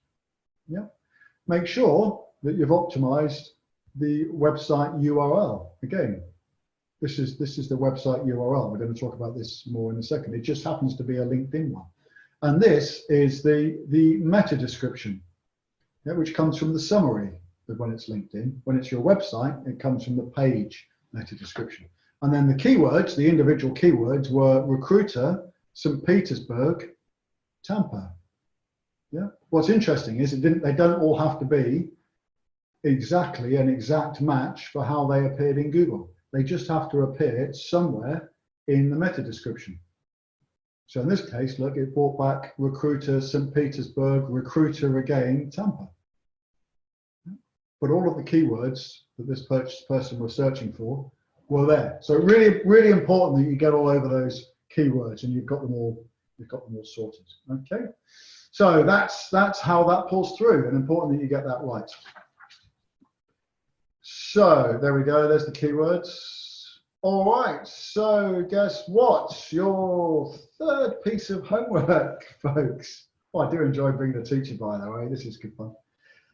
Yeah. Make sure that you've optimized the website URL. Again, this is the website URL. We're going to talk about this more in a second. It just happens to be a LinkedIn one. And this is the meta description, yeah, which comes from the summary of when it's LinkedIn. When it's your website, it comes from the page meta description. And then the keywords, the individual keywords were recruiter, St. Petersburg, Tampa. Yeah. What's interesting is they don't all have to be exactly an exact match for how they appeared in Google. They just have to appear somewhere in the meta description. So in this case, look, it brought back recruiter, St. Petersburg, recruiter again, Tampa. But all of the keywords that this person was searching for were there. So really, really important that you get all over those keywords and you've got them all sorted. Okay. So that's how that pulls through, and important that you get that right. So there we go, there's the keywords. All right, so guess what? Your third piece of homework, folks. Oh, I do enjoy being the teacher, by the way. This is good fun.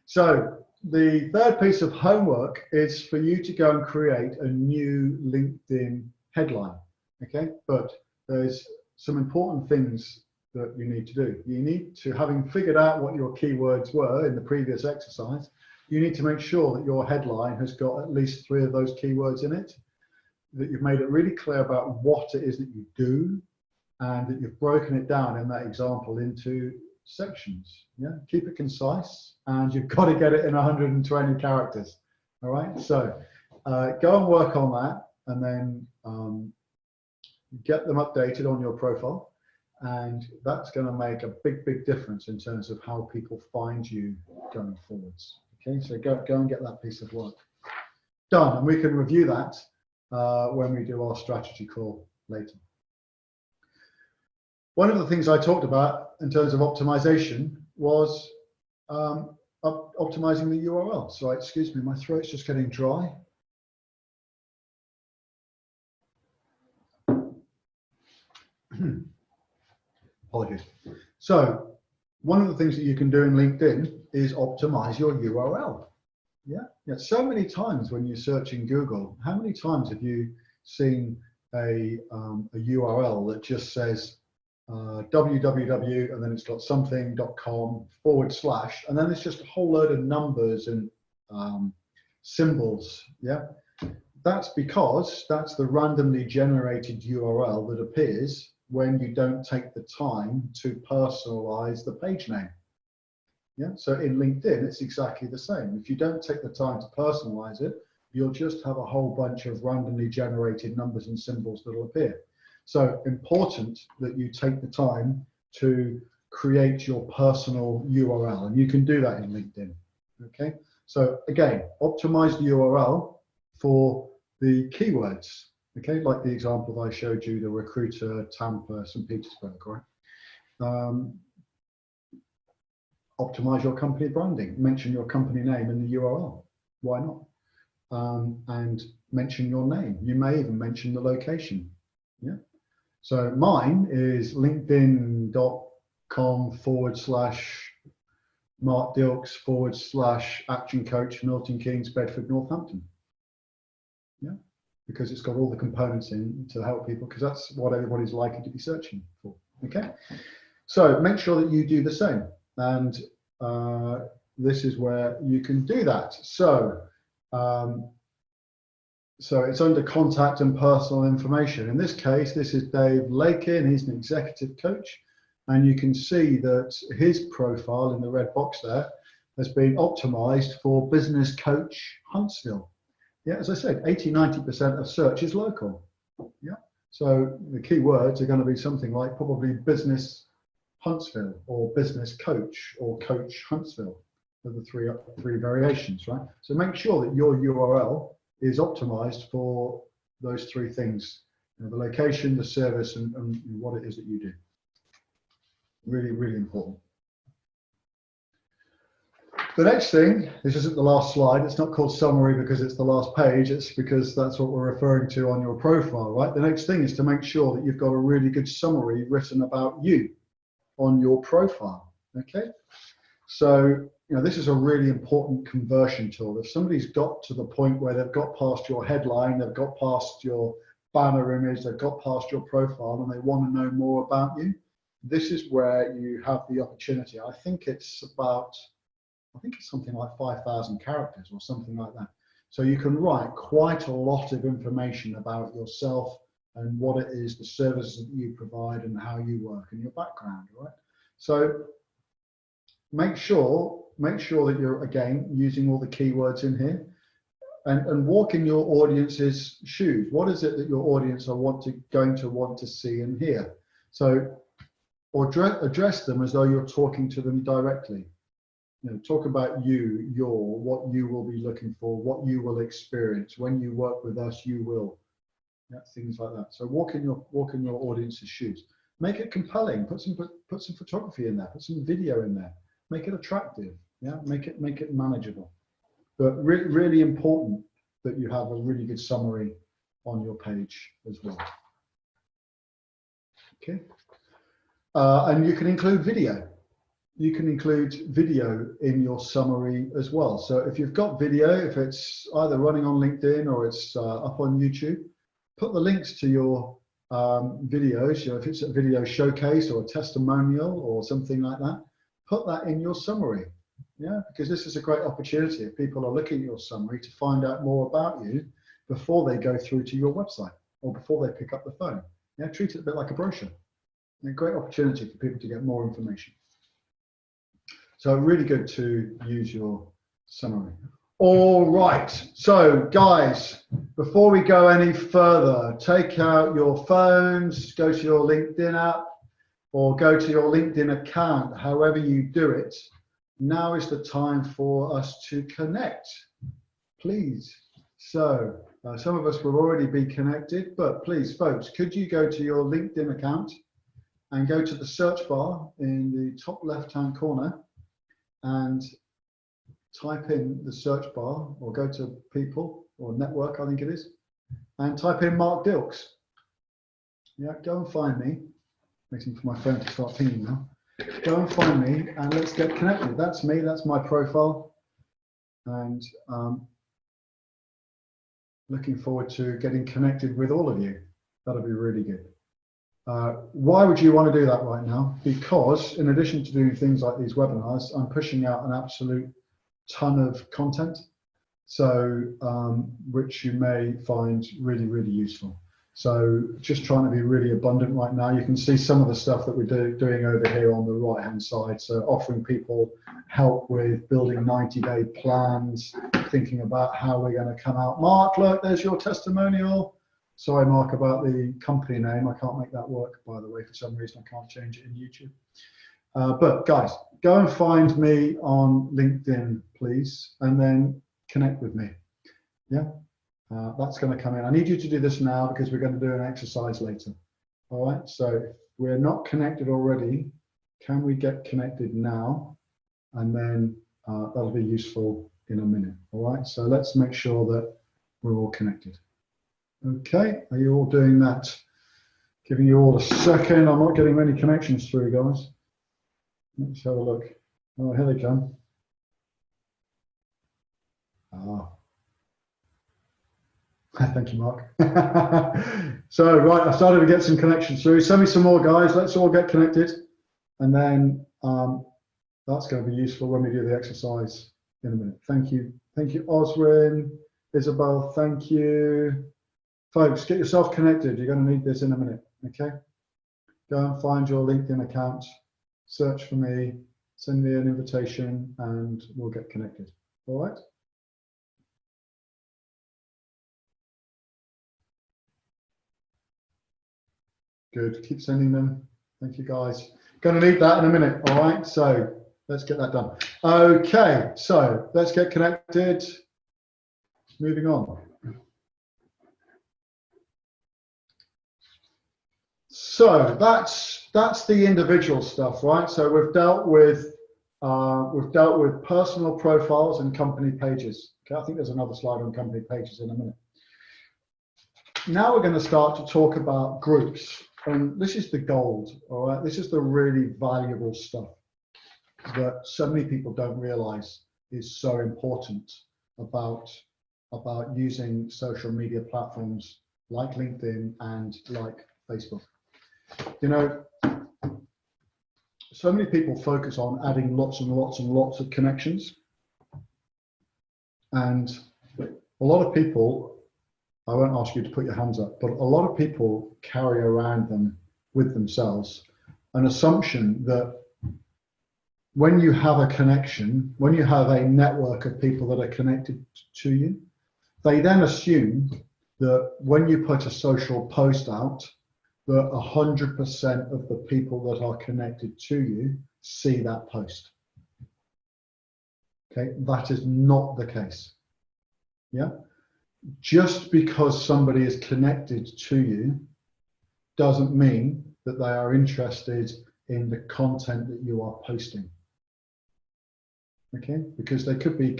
So the third piece of homework is for you to go and create a new LinkedIn headline, okay? But there's some important things that you need to do. You need to, having figured out what your keywords were in the previous exercise, you need to make sure that your headline has got at least 3 of those keywords in it, that you've made it really clear about what it is that you do, and that you've broken it down in that example into sections. Yeah, keep it concise, and you've got to get it in 120 characters. All right, so go and work on that, and then get them updated on your profile. And that's going to make a big difference in terms of how people find you going forwards. Okay, so go and get that piece of work done, and we can review that when we do our strategy call later. One of the things I talked about in terms of optimization was optimizing the URL. So excuse me, my throat's just getting dry. Apologies. So one of the things that you can do in LinkedIn is optimize your URL. Yeah. So many times when you search in Google, how many times have you seen a URL that just says www and then it's got something.com / and then it's just a whole load of numbers and symbols. Yeah, that's because that's the randomly generated URL that appears when you don't take the time to personalize the page name. Yeah, so in LinkedIn, it's exactly the same. If you don't take the time to personalize it, you'll just have a whole bunch of randomly generated numbers and symbols that will appear. So important that you take the time to create your personal URL, and you can do that in LinkedIn. Okay, so again, optimize the URL for the keywords. Okay, like the example that I showed you, the recruiter, Tampa, St. Petersburg, right? Optimize your company branding. Mention your company name in the URL. Why not? And mention your name. You may even mention the location. Yeah. So mine is linkedin.com / Mark Dilks / action coach, Milton Keynes, Bedford, Northampton. Yeah. Because it's got all the components in to help people, because that's what everybody's likely to be searching for. Okay. So make sure that you do the same. And this is where you can do that. So, so it's under contact and personal information. In this case, this is Dave Lakin. He's an executive coach. And you can see that his profile in the red box there has been optimized for business coach Huntsville. Yeah, as I said, 80–90% of search is local. Yeah. So the key words are going to be something like probably business Huntsville or business coach or coach Huntsville. Are the three variations, right? So make sure that your URL is optimized for those three things: the location, the service, and what it is that you do. Really, really important. The next thing, this isn't the last slide. It's not called summary because it's the last page. It's because that's what we're referring to on your profile, right? The next thing is to make sure that you've got a really good summary written about you on your profile, okay? So, this is a really important conversion tool. If somebody's got to the point where they've got past your headline, they've got past your banner image, they've got past your profile, and they want to know more about you, this is where you have the opportunity. I think it's something like 5,000 characters or something like that. So you can write quite a lot of information about yourself and what it is, the services that you provide and how you work and your background, right? So make sure that you're, again, using all the keywords in here and walk in your audience's shoes. What is it that your audience are going to want to see and hear? So, or address them as though you're talking to them directly. Talk about what you will be looking for, what you will experience. When you work with us, you will. Yeah, things like that. So walk in your audience's shoes. Make it compelling. Put some photography in there. Put some video in there. Make it attractive. Yeah, make it manageable. But really important that you have a really good summary on your page as well. Okay. And you can include video. You can include video in your summary as well. So if you've got video, if it's either running on LinkedIn or it's up on YouTube, put the links to your videos. If it's a video showcase or a testimonial or something like that, put that in your summary. Yeah, because this is a great opportunity if people are looking at your summary to find out more about you before they go through to your website or before they pick up the phone. Yeah, treat it a bit like a brochure. A great opportunity for people to get more information. So really good to use your summary. All right, so guys, before we go any further, take out your phones, go to your LinkedIn app or go to your LinkedIn account, however you do it. Now is the time for us to connect, please. So some of us will already be connected, but please, folks, could you go to your LinkedIn account and go to the search bar in the top left-hand corner and type in the search bar, or go to people or network, I think it is, and type in Mark Dilks. Yeah, go and find me. Waiting for my phone to start pinging now. Go and find me and let's get connected. That's me, that's my profile. And looking forward to getting connected with all of you. That'll be really good. Why would you want to do that right now? Because in addition to doing things like these webinars, I'm pushing out an absolute ton of content, so which you may find really, really useful. So just trying to be really abundant right now. You can see some of the stuff that we're doing over here on the right hand side. So offering people help with building 90-day plans, thinking about how we're going to come out. Mark, look, there's your testimonial. Sorry, Mark, about the company name. I can't make that work, by the way. For some reason, I can't change it in YouTube. But guys, go and find me on LinkedIn, please, and then connect with me. Yeah, that's going to come in. I need you to do this now because we're going to do an exercise later. All right, so if we're not connected already, can we get connected now? And then that'll be useful in a minute. All right, so let's make sure that we're all connected. Okay, are you all doing that? Giving you all a second. I'm not getting many connections through, guys. Let's have a look. Oh, here they come. Ah. Thank you, Mark. So, right, I started to get some connections through. Send me some more, guys. Let's all get connected. And then that's going to be useful when we do the exercise in a minute. Thank you. Thank you, Oswin. Isabel, thank you. Folks, get yourself connected. You're going to need this in a minute, okay? Go and find your LinkedIn account, search for me, send me an invitation, and we'll get connected. All right? Good. Keep sending them. Thank you, guys. Going to need that in a minute. All right. So let's get that done. Okay. So let's get connected. Moving on. So that's the individual stuff, right? So we've dealt with personal profiles and company pages. Okay. I think there's another slide on company pages in a minute. Now we're going to start to talk about groups, and this is the gold, all right? This is the really valuable stuff that so many people don't realize is so important about using social media platforms like LinkedIn and like Facebook. You know, so many people focus on adding lots and lots and lots of connections, and a lot of people, I won't ask you to put your hands up, but a lot of people carry around them with themselves an assumption that when you have a connection, when you have a network of people that are connected to you, they then assume that when you put a social post out, that 100% of the people that are connected to you see that post. Okay, that is not the case. Yeah. Just because somebody is connected to you doesn't mean that they are interested in the content that you are posting. Okay, because they could be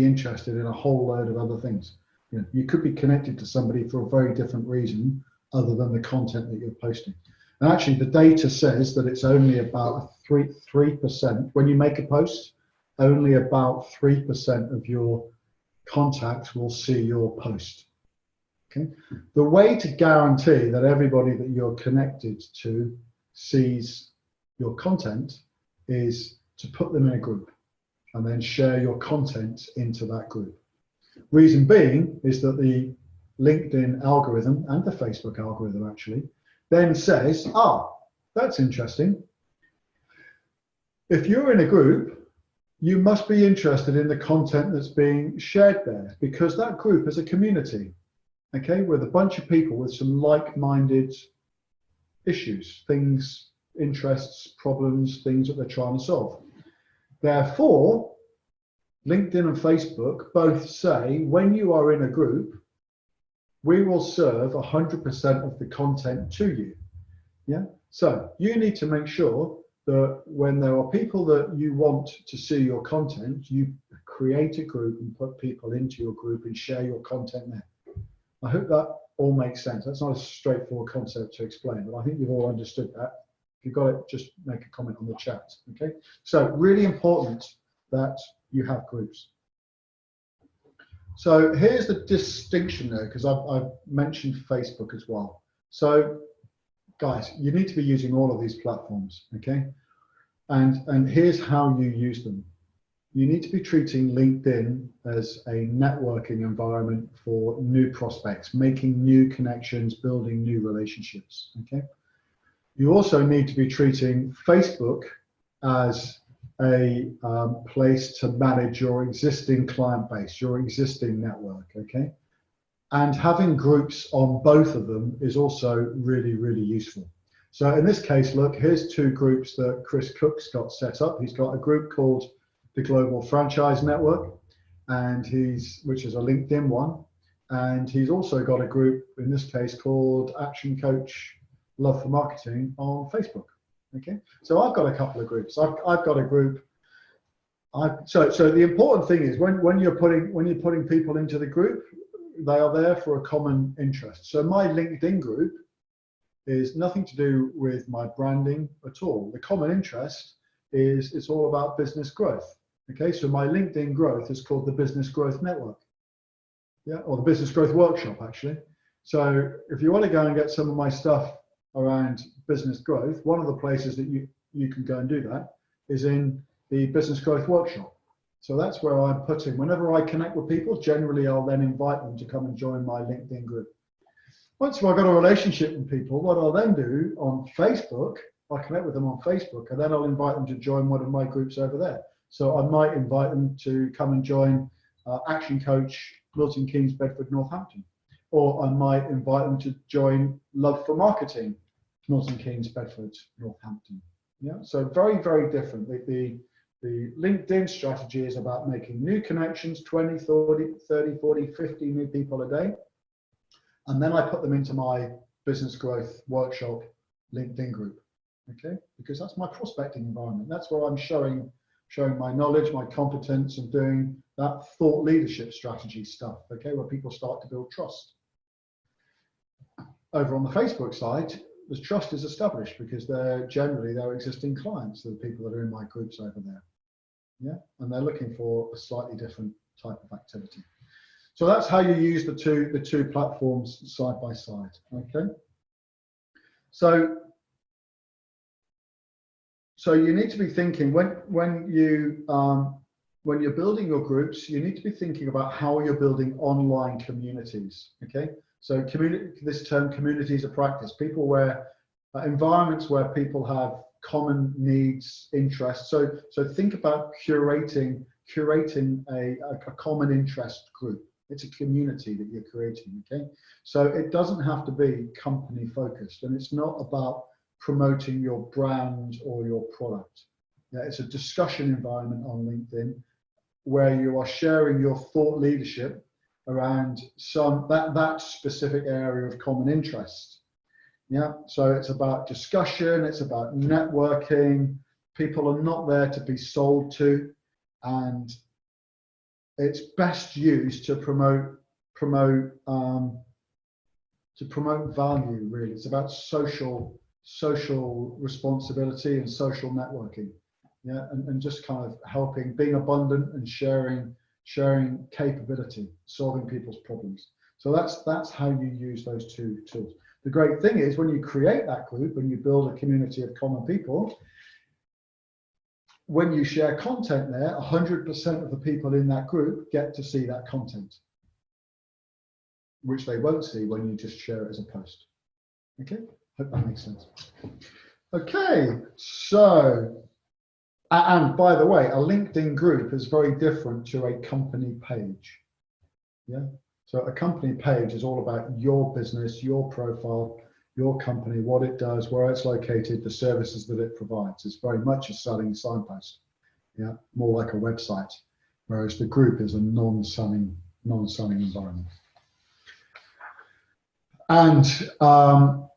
interested in a whole load of other things. You know, you could be connected to somebody for a very different reason other than the content that you're posting. And actually, the data says that it's only about 3%. When you make a post, only about 3% of your contacts will see your post. Okay. The way to guarantee that everybody that you're connected to sees your content is to put them in a group and then share your content into that group. Reason being is that the LinkedIn algorithm and the Facebook algorithm actually then says, that's interesting. If you're in a group, you must be interested in the content that's being shared there, because that group is a community, okay, with a bunch of people with some like-minded issues, things, interests, problems, things that they're trying to solve. Therefore, LinkedIn and Facebook both say, when you are in a group, we will serve 100% of the content to you. Yeah. So you need to make sure that when there are people that you want to see your content, you create a group and put people into your group and share your content there. I hope that all makes sense. That's not a straightforward concept to explain, but I think you've all understood that. If you've got it, just make a comment on the chat, okay? So really important that you have groups. So here's the distinction there, because I've mentioned Facebook as well. So guys, you need to be using all of these platforms, okay? And here's how you use them. You need to be treating LinkedIn as a networking environment for new prospects, making new connections, building new relationships, okay? You also need to be treating Facebook as a place to manage your existing client base, your existing network, okay? And having groups on both of them is also really, really useful. So in this case, look, here's two groups that Chris Cook's got set up. He's got a group called the Global Franchise Network, and which is a LinkedIn one. And he's also got a group, in this case, called Action Coach Love for Marketing on Facebook. Okay, so I've got a couple of groups. I've got a group. So the important thing is when you're putting people into the group, they are there for a common interest. So my LinkedIn group is nothing to do with my branding at all. The common interest is it's all about business growth. Okay, so my LinkedIn growth is called the Business Growth Network. Yeah, or the Business Growth Workshop, actually. So if you want to go and get some of my stuff around business growth, one of the places that you can go and do that is in the Business Growth Workshop. So that's where I'm putting, whenever I connect with people, generally I'll then invite them to come and join my LinkedIn group. Once I've got a relationship with people, what I'll then do on Facebook, I'll connect with them on Facebook, and then I'll invite them to join one of my groups over there. So I might invite them to come and join Action Coach Milton Keynes, Bedford, Northampton. Or I might invite them to join Love for Marketing Milton Keynes, Bedford, Northampton. Yeah, so very, very different. The LinkedIn strategy is about making new connections, 20, 30, 40, 50 new people a day. And then I put them into my business growth workshop LinkedIn group, okay? Because that's my prospecting environment. That's where I'm showing my knowledge, my competence, and doing that thought leadership strategy stuff, okay, where people start to build trust. Over on the Facebook side, the trust is established because they're generally their existing clients, the people that are in my groups over there. Yeah, and they're looking for a slightly different type of activity. So that's how you use the two platforms side by side. Okay. So you need to be thinking when you're building your groups, you need to be thinking about how you're building online communities. Okay. So this term communities of practice, people where environments where people have common needs, interests. So think about curating a common interest group. It's a community that you're creating, okay? So it doesn't have to be company focused, and it's not about promoting your brand or your product. Yeah, it's a discussion environment on LinkedIn where you are sharing your thought leadership around that specific area of common interest. Yeah, so it's about discussion, it's about networking. People are not there to be sold to, and it's best used to promote value. Really, it's about social responsibility and social networking. Yeah, and just kind of helping, being abundant and sharing capability, solving people's problems. So that's how you use those two tools. The great thing is when you create that group and you build a community of common people, when you share content there, 100% of the people in that group get to see that content, which they won't see when you just share it as a post. Okay, hope that makes sense. Okay, so, and by the way, a LinkedIn group is very different to a company page. Yeah. So a company page is all about your business, your profile, your company, what it does, where it's located, the services that it provides. It's very much a selling signpost, yeah, more like a website, whereas the group is a non-selling environment. And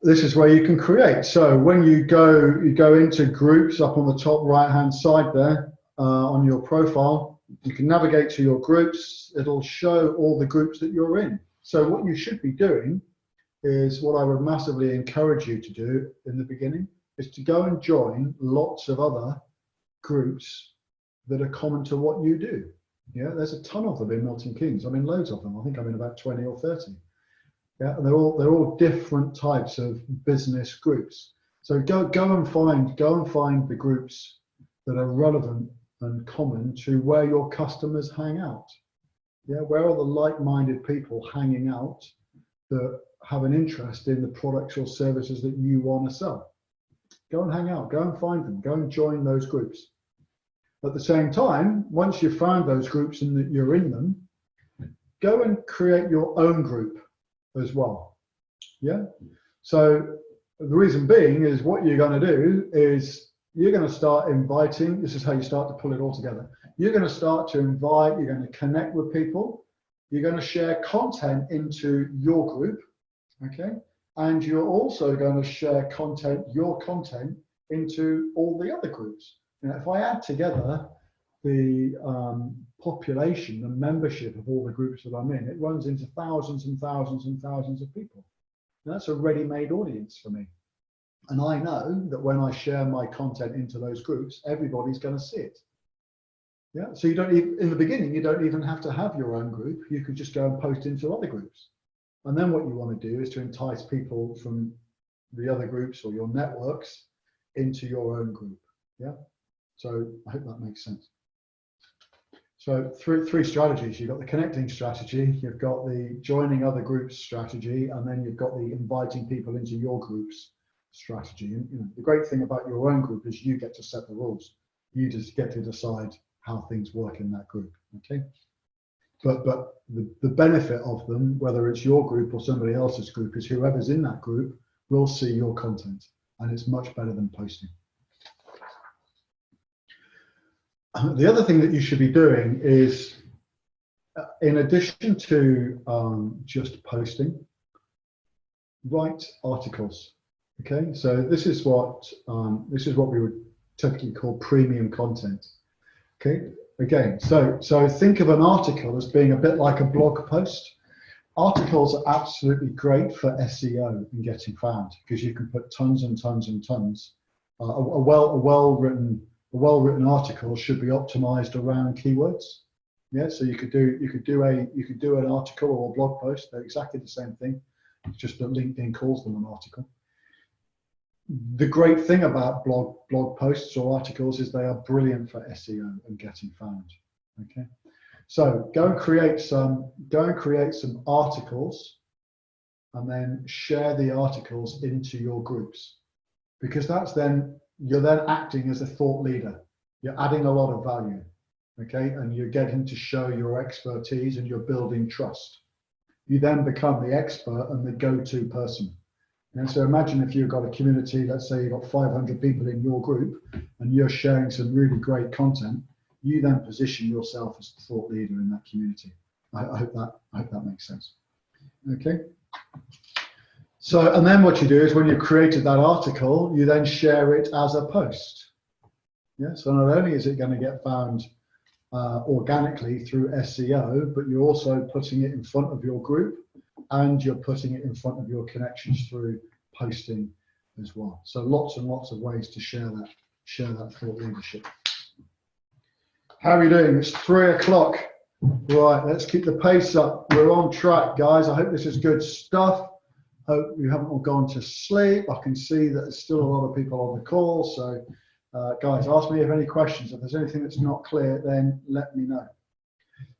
this is where you can create. So when you go into groups up on the top right-hand side there on your profile, you can navigate to your groups. It'll show all the groups that you're in. So what you should be doing is what I would massively encourage you to do in the beginning is to go and join lots of other groups that are common to what you do. Yeah, there's a ton of them in Milton Keynes. I'm in loads of them. I think I'm in about 20 or 30. Yeah, and they're all different types of business groups. So go and find the groups that are relevant and common to where your customers hang out. Yeah, where are the like-minded people hanging out that have an interest in the products or services that you want to sell? Go and hang out, go and find them, go and join those groups. At the same time, once you've found those groups and that you're in them, go and create your own group as well. Yeah. So the reason being is what you're going to do is you're going to start inviting. This is how you start to pull it all together. You're going to start to invite, you're going to connect with people, you're going to share content into your group, okay? And you're also going to share your content into all the other groups. You know, if I add together the population, the membership of all the groups that I'm in, it runs into thousands and thousands and thousands of people. And that's a ready-made audience for me. And I know that when I share my content into those groups, everybody's going to see it. Yeah. So you don't even, in the beginning, you don't even have to have your own group. You could just go and post into other groups. And then what you want to do is to entice people from the other groups or your networks into your own group. Yeah. So I hope that makes sense. So three strategies. You've got the connecting strategy, you've got the joining other groups strategy, and then you've got the inviting people into your groups strategy. And you know, the great thing about your own group is you get to set the rules. You just get to decide how things work in that group. Okay. But the benefit of them, whether it's your group or somebody else's group, is whoever's in that group will see your content. and it's much better than posting. The other thing that you should be doing is, in addition to just posting, write articles. Okay, so this is what we would typically call premium content. Okay, again, so think of an article as being a bit like a blog post. Articles are absolutely great for SEO and getting found, because you can put tons and tons and tons. A well-written article should be optimized around keywords. Yeah, so you could do an article or a blog post. They're exactly the same thing. It's just that LinkedIn calls them an article. The great thing about blog posts or articles is they are brilliant for SEO and getting found. Okay, so go and create some articles, and then share the articles into your groups, because you're then acting as a thought leader. You're adding a lot of value. Okay, and you're getting to show your expertise, and you're building trust. You then become the expert and the go-to person. And so imagine if you've got a community, let's say you've got 500 people in your group, and you're sharing some really great content, you then position yourself as the thought leader in that community. I hope that makes sense. Okay. So, and then what you do is, when you've created that article, you then share it as a post. Yeah. So not only is it going to get found organically through SEO, but you're also putting it in front of your group, and you're putting it in front of your connections through posting as well. So lots and lots of ways to share that thought leadership. How are we doing? It's 3 o'clock. Right, let's keep the pace up. We're on track, guys. I hope this is good stuff. Hope you haven't all gone to sleep. I can see that there's still a lot of people on the call. So guys, ask me if any questions. If there's anything that's not clear, then let me know.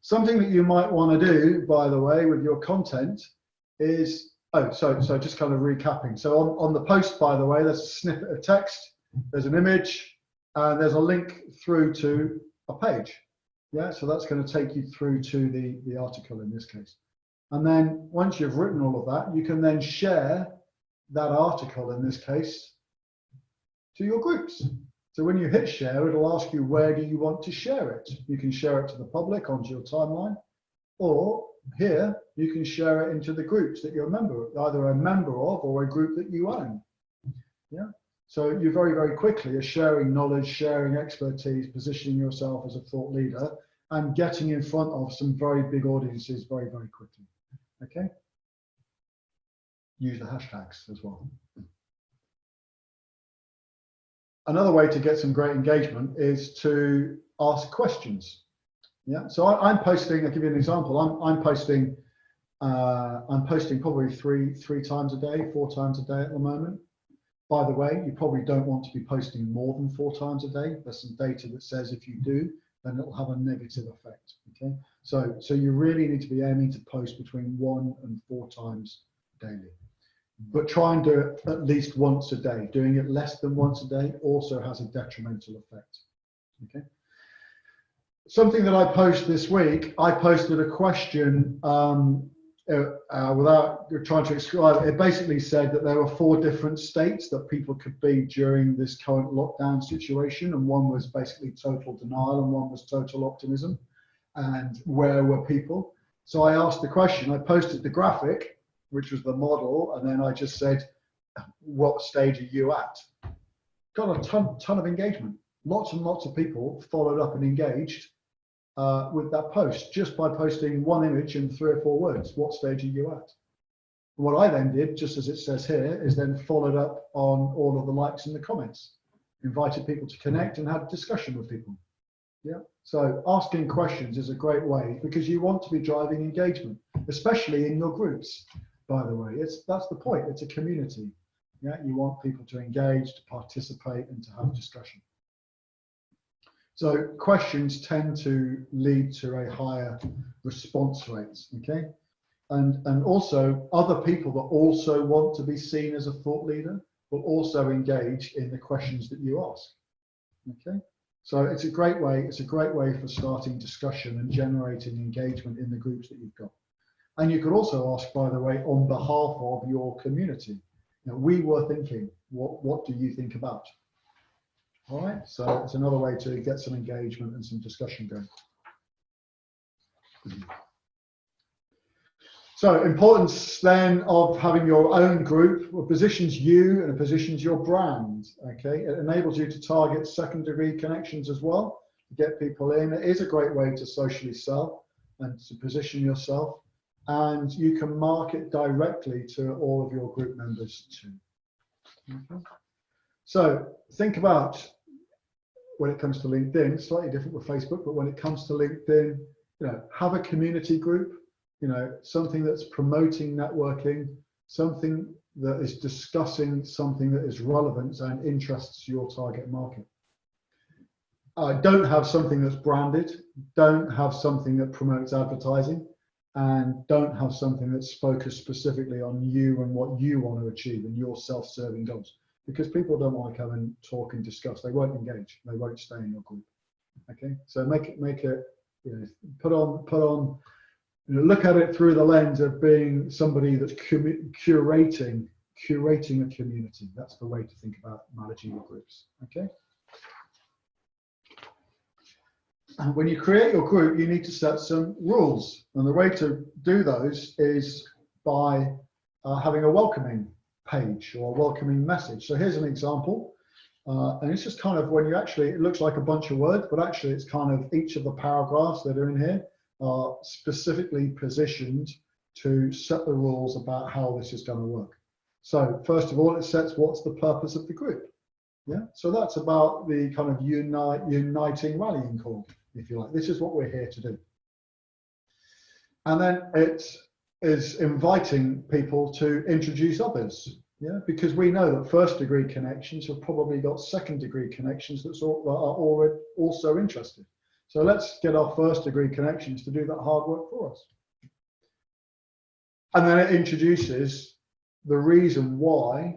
Something that you might want to do, by the way, with your content is, so just kind of recapping. So on the post, by the way, there's a snippet of text, there's an image, and there's a link through to a page. Yeah, so that's going to take you through to the article in this case. And then once you've written all of that, you can then share that article in this case to your groups. So when you hit share, it'll ask you, where do you want to share it? You can share it to the public onto your timeline, or here you can share it into the groups that you're a member of, either a member of or a group that you own. Yeah. So you very, very quickly are sharing knowledge, sharing expertise, positioning yourself as a thought leader, and getting in front of some very big audiences very, very quickly. Okay. Use the hashtags as well. Another way to get some great engagement is to ask questions. Yeah, so I'm posting. I'll give you an example. I'm posting probably three times a day, 4 times a day at the moment. By the way, you probably don't want to be posting more than 4 times a day. There's some data that says if you do, then it'll have a negative effect. Okay, so you really need to be aiming to post between 1 and 4 times daily. But try and do it at least once a day. Doing it less than once a day also has a detrimental effect. Okay. Something that I posted this week, I posted a question without trying to describe it. It basically said that there were 4 different states that people could be during this current lockdown situation, and one was basically total denial, and one was total optimism. And where were people? So I asked the question. I posted the graphic, which was the model, and then I just said, what stage are you at? Got a ton of engagement. Lots and lots of people followed up and engaged with that post just by posting one image and 3 or 4 words. What stage are you at? What I then did, just as it says here, is then followed up on all of the likes and the comments, invited people to connect and have a discussion with people. Yeah. So asking questions is a great way, because you want to be driving engagement, especially in your groups. By the way, that's the point. It's a community. Yeah, you want people to engage, to participate, and to have discussion. So questions tend to lead to a higher response rates. Okay, and also other people that also want to be seen as a thought leader will also engage in the questions that you ask. Okay, so it's a great way. It's a great way for starting discussion and generating engagement in the groups that you've got. And you could also ask, by the way, on behalf of your community. we were thinking, what do you think about? All right, so it's another way to get some engagement and some discussion going. So importance then of having your own group positions you and it positions your brand. Okay, it enables you to target second-degree connections as well, to get people in. It is a great way to socially sell and to position yourself, and you can market directly to all of your group members too. Okay. So think about when it comes to LinkedIn, slightly different with Facebook, but when it comes to LinkedIn, have a community group, something that's promoting networking, something that is discussing something that is relevant and interests your target market. Don't have something that's branded, don't have something that promotes advertising, and don't have something that's focused specifically on you and what you want to achieve and your self-serving goals. Because people don't want to come and talk and discuss. They won't engage. They won't stay in your group. Okay, so make it, put on, look at it through the lens of being somebody that's curating a community. That's the way to think about managing your groups. Okay. When you create your group, you need to set some rules, and the way to do those is by having a welcoming page or a welcoming message. So here's an example, and it's just kind of when you actually, it looks like a bunch of words, but actually it's kind of each of the paragraphs that are in here are specifically positioned to set the rules about how this is going to work. So first of all, it sets what's the purpose of the group. Yeah, so that's about the kind of uniting rallying call, if you like. This is what we're here to do. And then it is inviting people to introduce others, yeah, because we know that first-degree connections have probably got second-degree connections that are already also interested. So let's get our first-degree connections to do that hard work for us. And then it introduces the reason why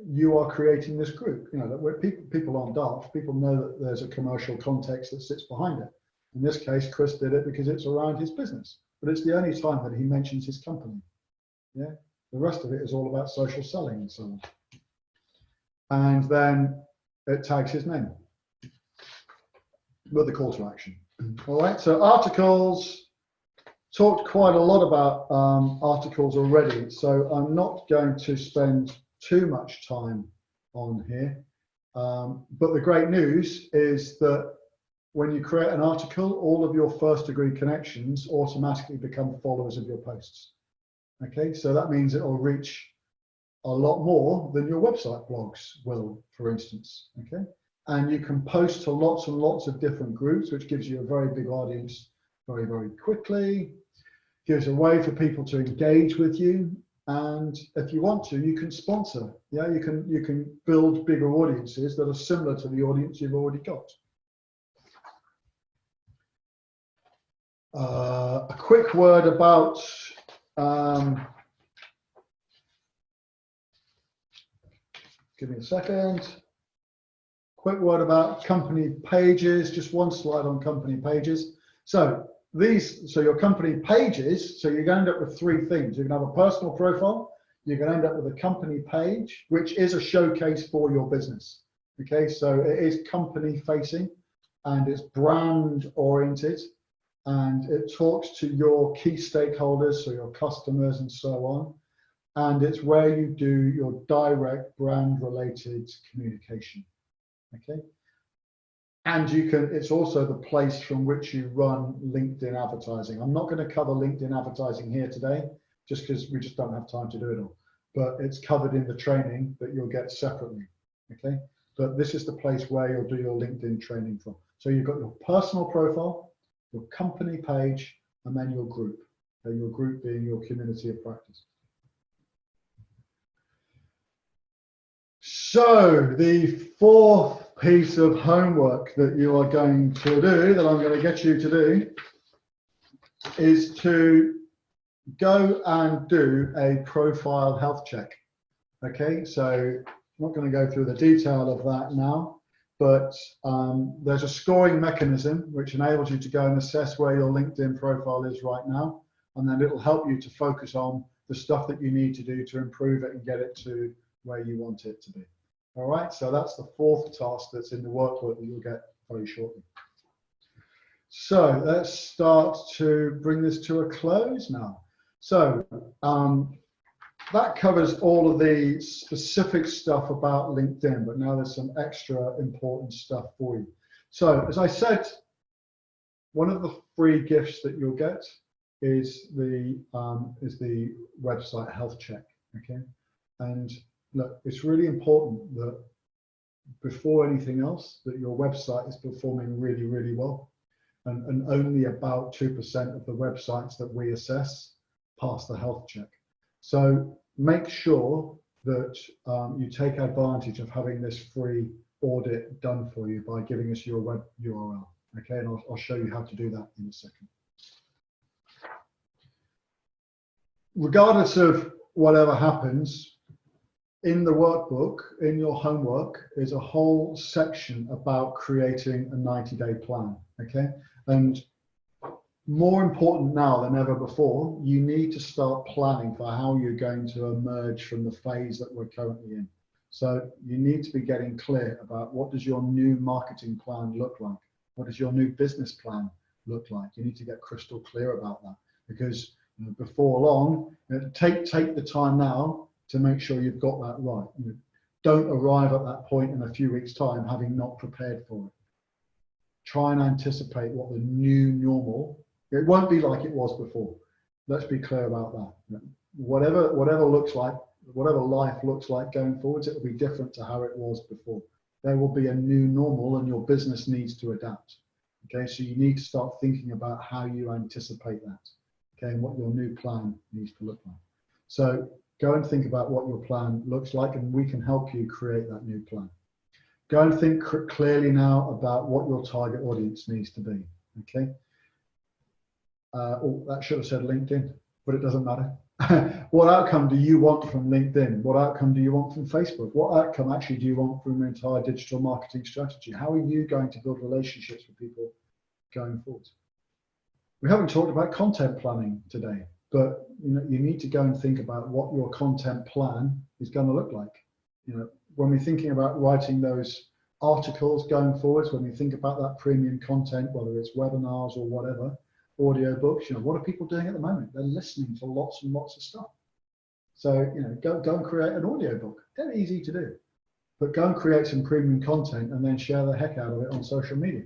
you are creating this group. That people aren't daft. People know that there's a commercial context that sits behind it. In this case, Chris did it because it's around his business, but it's the only time that he mentions his company. Yeah, the rest of it is all about social selling and so on. And then it tags his name with the call to action. All right, so articles, talked quite a lot about articles already, so I'm not going to spend too much time on here. But the great news is that when you create an article, all of your first degree connections automatically become followers of your posts. Okay, so that means it will reach a lot more than your website blogs will, for instance. Okay, and you can post to lots and lots of different groups, which gives you a very big audience very, very quickly. Gives a way for people to engage with you. And if you want to, you can sponsor. Yeah, you can build bigger audiences that are similar to the audience you've already got. A quick word about give me a second. Quick word about company pages. Just one slide on company pages. So your company pages, so you're going to end up with three things. You're going to have a personal profile, you're going to end up with a company page, which is a showcase for your business. Okay, so it is company facing and it's brand oriented and it talks to your key stakeholders, so your customers and so on. And it's where you do your direct brand related communication. Okay. And it's also the place from which you run LinkedIn advertising. I'm not going to cover LinkedIn advertising here today, just because we just don't have time to do it all. But it's covered in the training that you'll get separately. Okay. But this is the place where you'll do your LinkedIn training from. So you've got your personal profile, your company page, and then your group. And your group being your community of practice. So the fourth piece of homework that you are going to do, that I'm going to get you to do, is to go and do a profile health check. Okay, so I'm not going to go through the detail of that now, but there's a scoring mechanism which enables you to go and assess where your LinkedIn profile is right now, and then it'll help you to focus on the stuff that you need to do to improve it and get it to where you want it to be. All right, so that's the fourth task that's in the workbook that you'll get very shortly. So let's start to bring this to a close now. So that covers all of the specific stuff about LinkedIn, but now there's some extra important stuff for you. So as I said, one of the free gifts that you'll get is the website health check. Okay, and look, it's really important that before anything else, that your website is performing really, really well. And only about 2% of the websites that we assess pass the health check. So make sure that you take advantage of having this free audit done for you by giving us your web URL. Okay, and I'll show you how to do that in a second. Regardless of whatever happens, in the workbook, in your homework, is a whole section about creating a 90-day plan. Okay, and more important now than ever before, you need to start planning for how you're going to emerge from the phase that we're currently in. So you need to be getting clear about what does your new marketing plan look like? What does your new business plan look like? You need to get crystal clear about that, because before long, take the time now to make sure you've got that right. Don't arrive at that point in a few weeks' time having not prepared for it. Try and anticipate what the new normal. It won't be like it was before. Let's be clear about that. Whatever looks like, whatever life looks like going forwards, it will be different to how it was before. There will be a new normal, and your business needs to adapt. Okay, so you need to start thinking about how you anticipate that. Okay, and what your new plan needs to look like. So go and think about what your plan looks like, and we can help you create that new plan. Go and think clearly now about what your target audience needs to be. Okay. Oh, that should have said LinkedIn, but it doesn't matter. What outcome do you want from LinkedIn? What outcome do you want from Facebook? What outcome actually do you want from your entire digital marketing strategy? How are you going to build relationships with people going forward? We haven't talked about content planning today, but you need to go and think about what your content plan is going to look like. When we're thinking about writing those articles going forwards, when we think about that premium content, whether it's webinars or whatever, audio books, what are people doing at the moment? They're listening to lots and lots of stuff. So, go and create an audio book. They're easy to do, but go and create some premium content and then share the heck out of it on social media.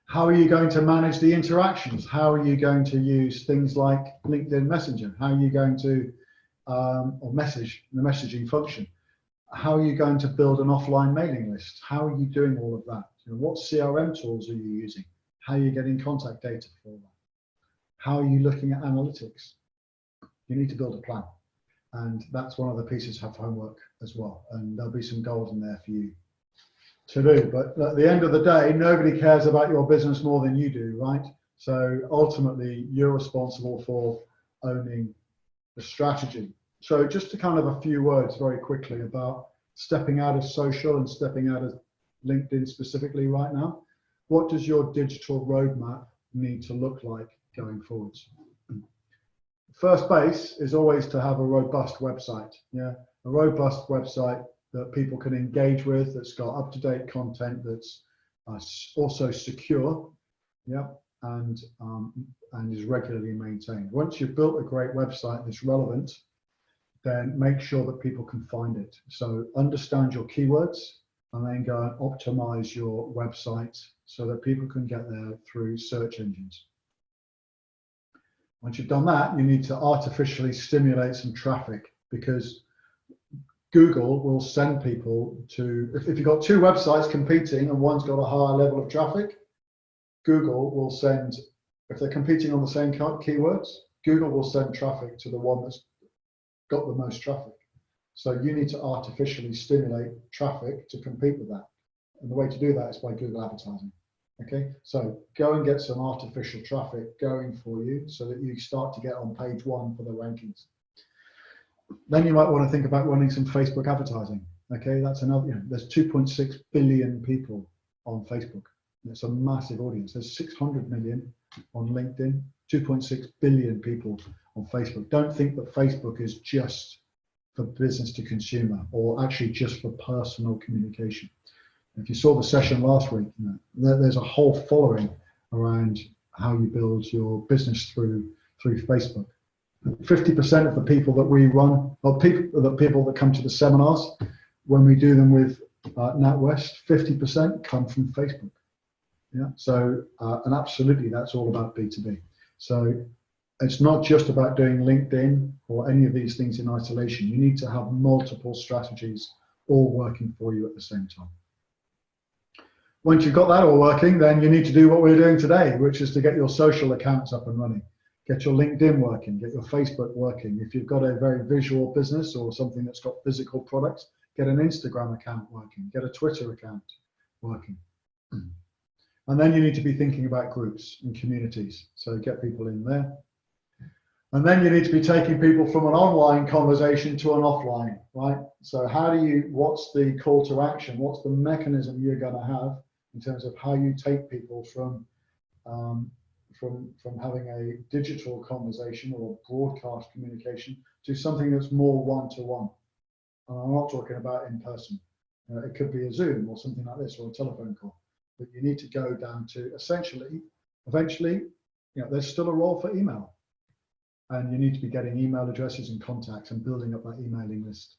How are you going to manage the interactions? How are you going to use things like LinkedIn Messenger? How are you going to, or message, the messaging function? How are you going to build an offline mailing list? How are you doing all of that? What CRM tools are you using? How are you getting contact data for that? How are you looking at analytics? You need to build a plan. And that's one of the pieces of homework as well. And there'll be some goals in there for you to do. But at the end of the day, nobody cares about your business more than you do, right? So ultimately, you're responsible for owning the strategy. So just to kind of a few words very quickly about stepping out of social and stepping out of LinkedIn specifically right now. What does your digital roadmap need to look like going forwards? First base is always to have a robust website. Yeah, a robust website that people can engage with, that's got up-to-date content, that's also secure, yeah, and is regularly maintained. Once you've built a great website that's relevant, then make sure that people can find it. So understand your keywords, and then go and optimize your website so that people can get there through search engines. Once you've done that, you need to artificially stimulate some traffic, because Google will send people to, if you've got two websites competing and one's got a higher level of traffic, Google will send, if they're competing on the same keywords, Google will send traffic to the one that's got the most traffic. So you need to artificially stimulate traffic to compete with that. And the way to do that is by Google advertising. Okay, so go and get some artificial traffic going for you so that you start to get on page one for the rankings. Then you might want to think about running some Facebook advertising. Okay, that's another, there's 2.6 billion people on Facebook. It's a massive audience. There's 600 million on LinkedIn. 2.6 billion people on Facebook. Don't think that Facebook is just for business to consumer or actually just for personal communication. If you saw the session last week, there's a whole following around how you build your business through Facebook. 50% of the people that we run, or the people that come to the seminars, when we do them with NatWest, 50% come from Facebook. Yeah. So, and absolutely, that's all about B2B. So it's not just about doing LinkedIn or any of these things in isolation. You need to have multiple strategies all working for you at the same time. Once you've got that all working, then you need to do what we're doing today, which is to get your social accounts up and running. Get your LinkedIn working, get your Facebook working. If you've got a very visual business or something that's got physical products, get an Instagram account working, get a Twitter account working. And then you need to be thinking about groups and communities. So get people in there. And then you need to be taking people from an online conversation to an offline, right? So what's the call to action? What's the mechanism you're going to have in terms of how you take people from having a digital conversation or broadcast communication to something that's more one-to-one? And I'm not talking about in person. It could be a Zoom or something like this, or a telephone call. But you need to go down to eventually, there's still a role for email. And you need to be getting email addresses and contacts and building up that emailing list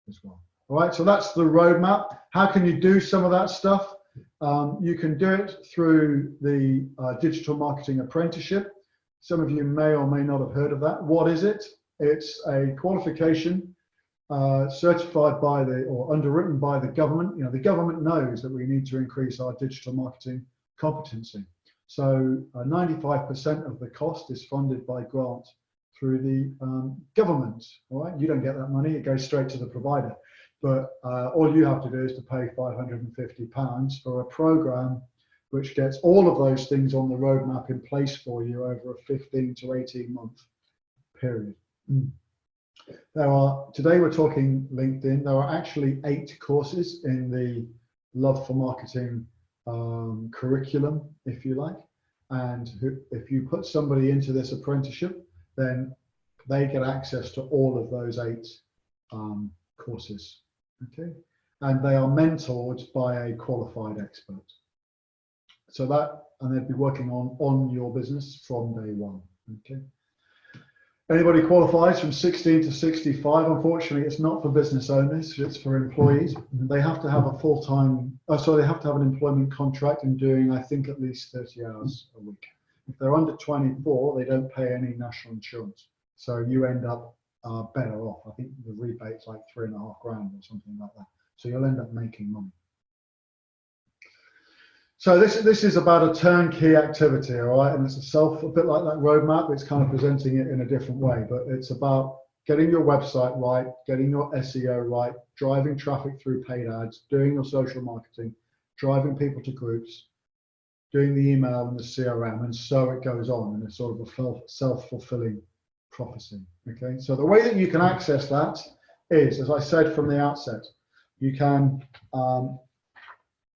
as well. All right, so that's the roadmap. How can you do some of that stuff? You can do it through the digital marketing apprenticeship. Some of you may or may not have heard of that. What is it? It's a qualification certified by or underwritten by the government. The government knows that we need to increase our digital marketing competency. So 95% of the cost is funded by grant through the government. All right, you don't get that money; it goes straight to the provider. But all you have to do is to pay £550 for a program which gets all of those things on the roadmap in place for you over a 15 to 18 month period. Today we're talking LinkedIn. There are actually 8 courses in the Love for Marketing curriculum, if you like. And if you put somebody into this apprenticeship, then they get access to all of those 8 courses. Okay, and they are mentored by a qualified expert. So and they'd be working on your business from day one. Okay. Anybody qualifies from 16 to 65. Unfortunately, it's not for business owners; it's for employees. They have to have a they have to have an employment contract and doing, I think, at least 30 hours a week. If they're under 24, they don't pay any national insurance. So you end up better off. I think the rebate's like $3.5 grand or something like that. So you'll end up making money. So this is about a turnkey activity, all right? And it's a bit like that roadmap. It's kind of presenting it in a different way, but it's about getting your website right, getting your SEO right, driving traffic through paid ads, doing your social marketing, driving people to groups, doing the email and the CRM, and so it goes on, and it's sort of a self-fulfilling prophecy. Okay, so the way that you can access that is, as I said from the outset, you can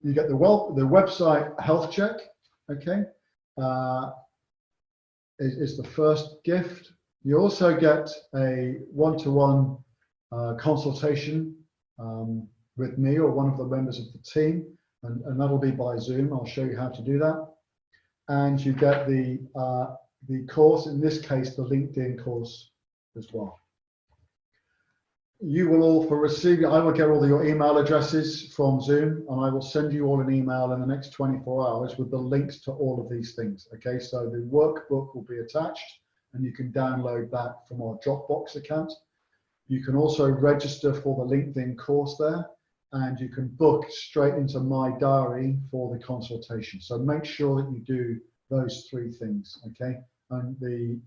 you get the website health check. Okay, is the first gift. You also get a one-to-one consultation with me or one of the members of the team, and that'll be by Zoom. I'll show you how to do that. And you get the course, in this case, the LinkedIn course as well. You will all, I will get all your email addresses from Zoom, and I will send you all an email in the next 24 hours with the links to all of these things. Okay, so the workbook will be attached, and you can download that from our Dropbox account. You can also register for the LinkedIn course there, and you can book straight into my diary for the consultation. So make sure that you do those 3 things, okay? And the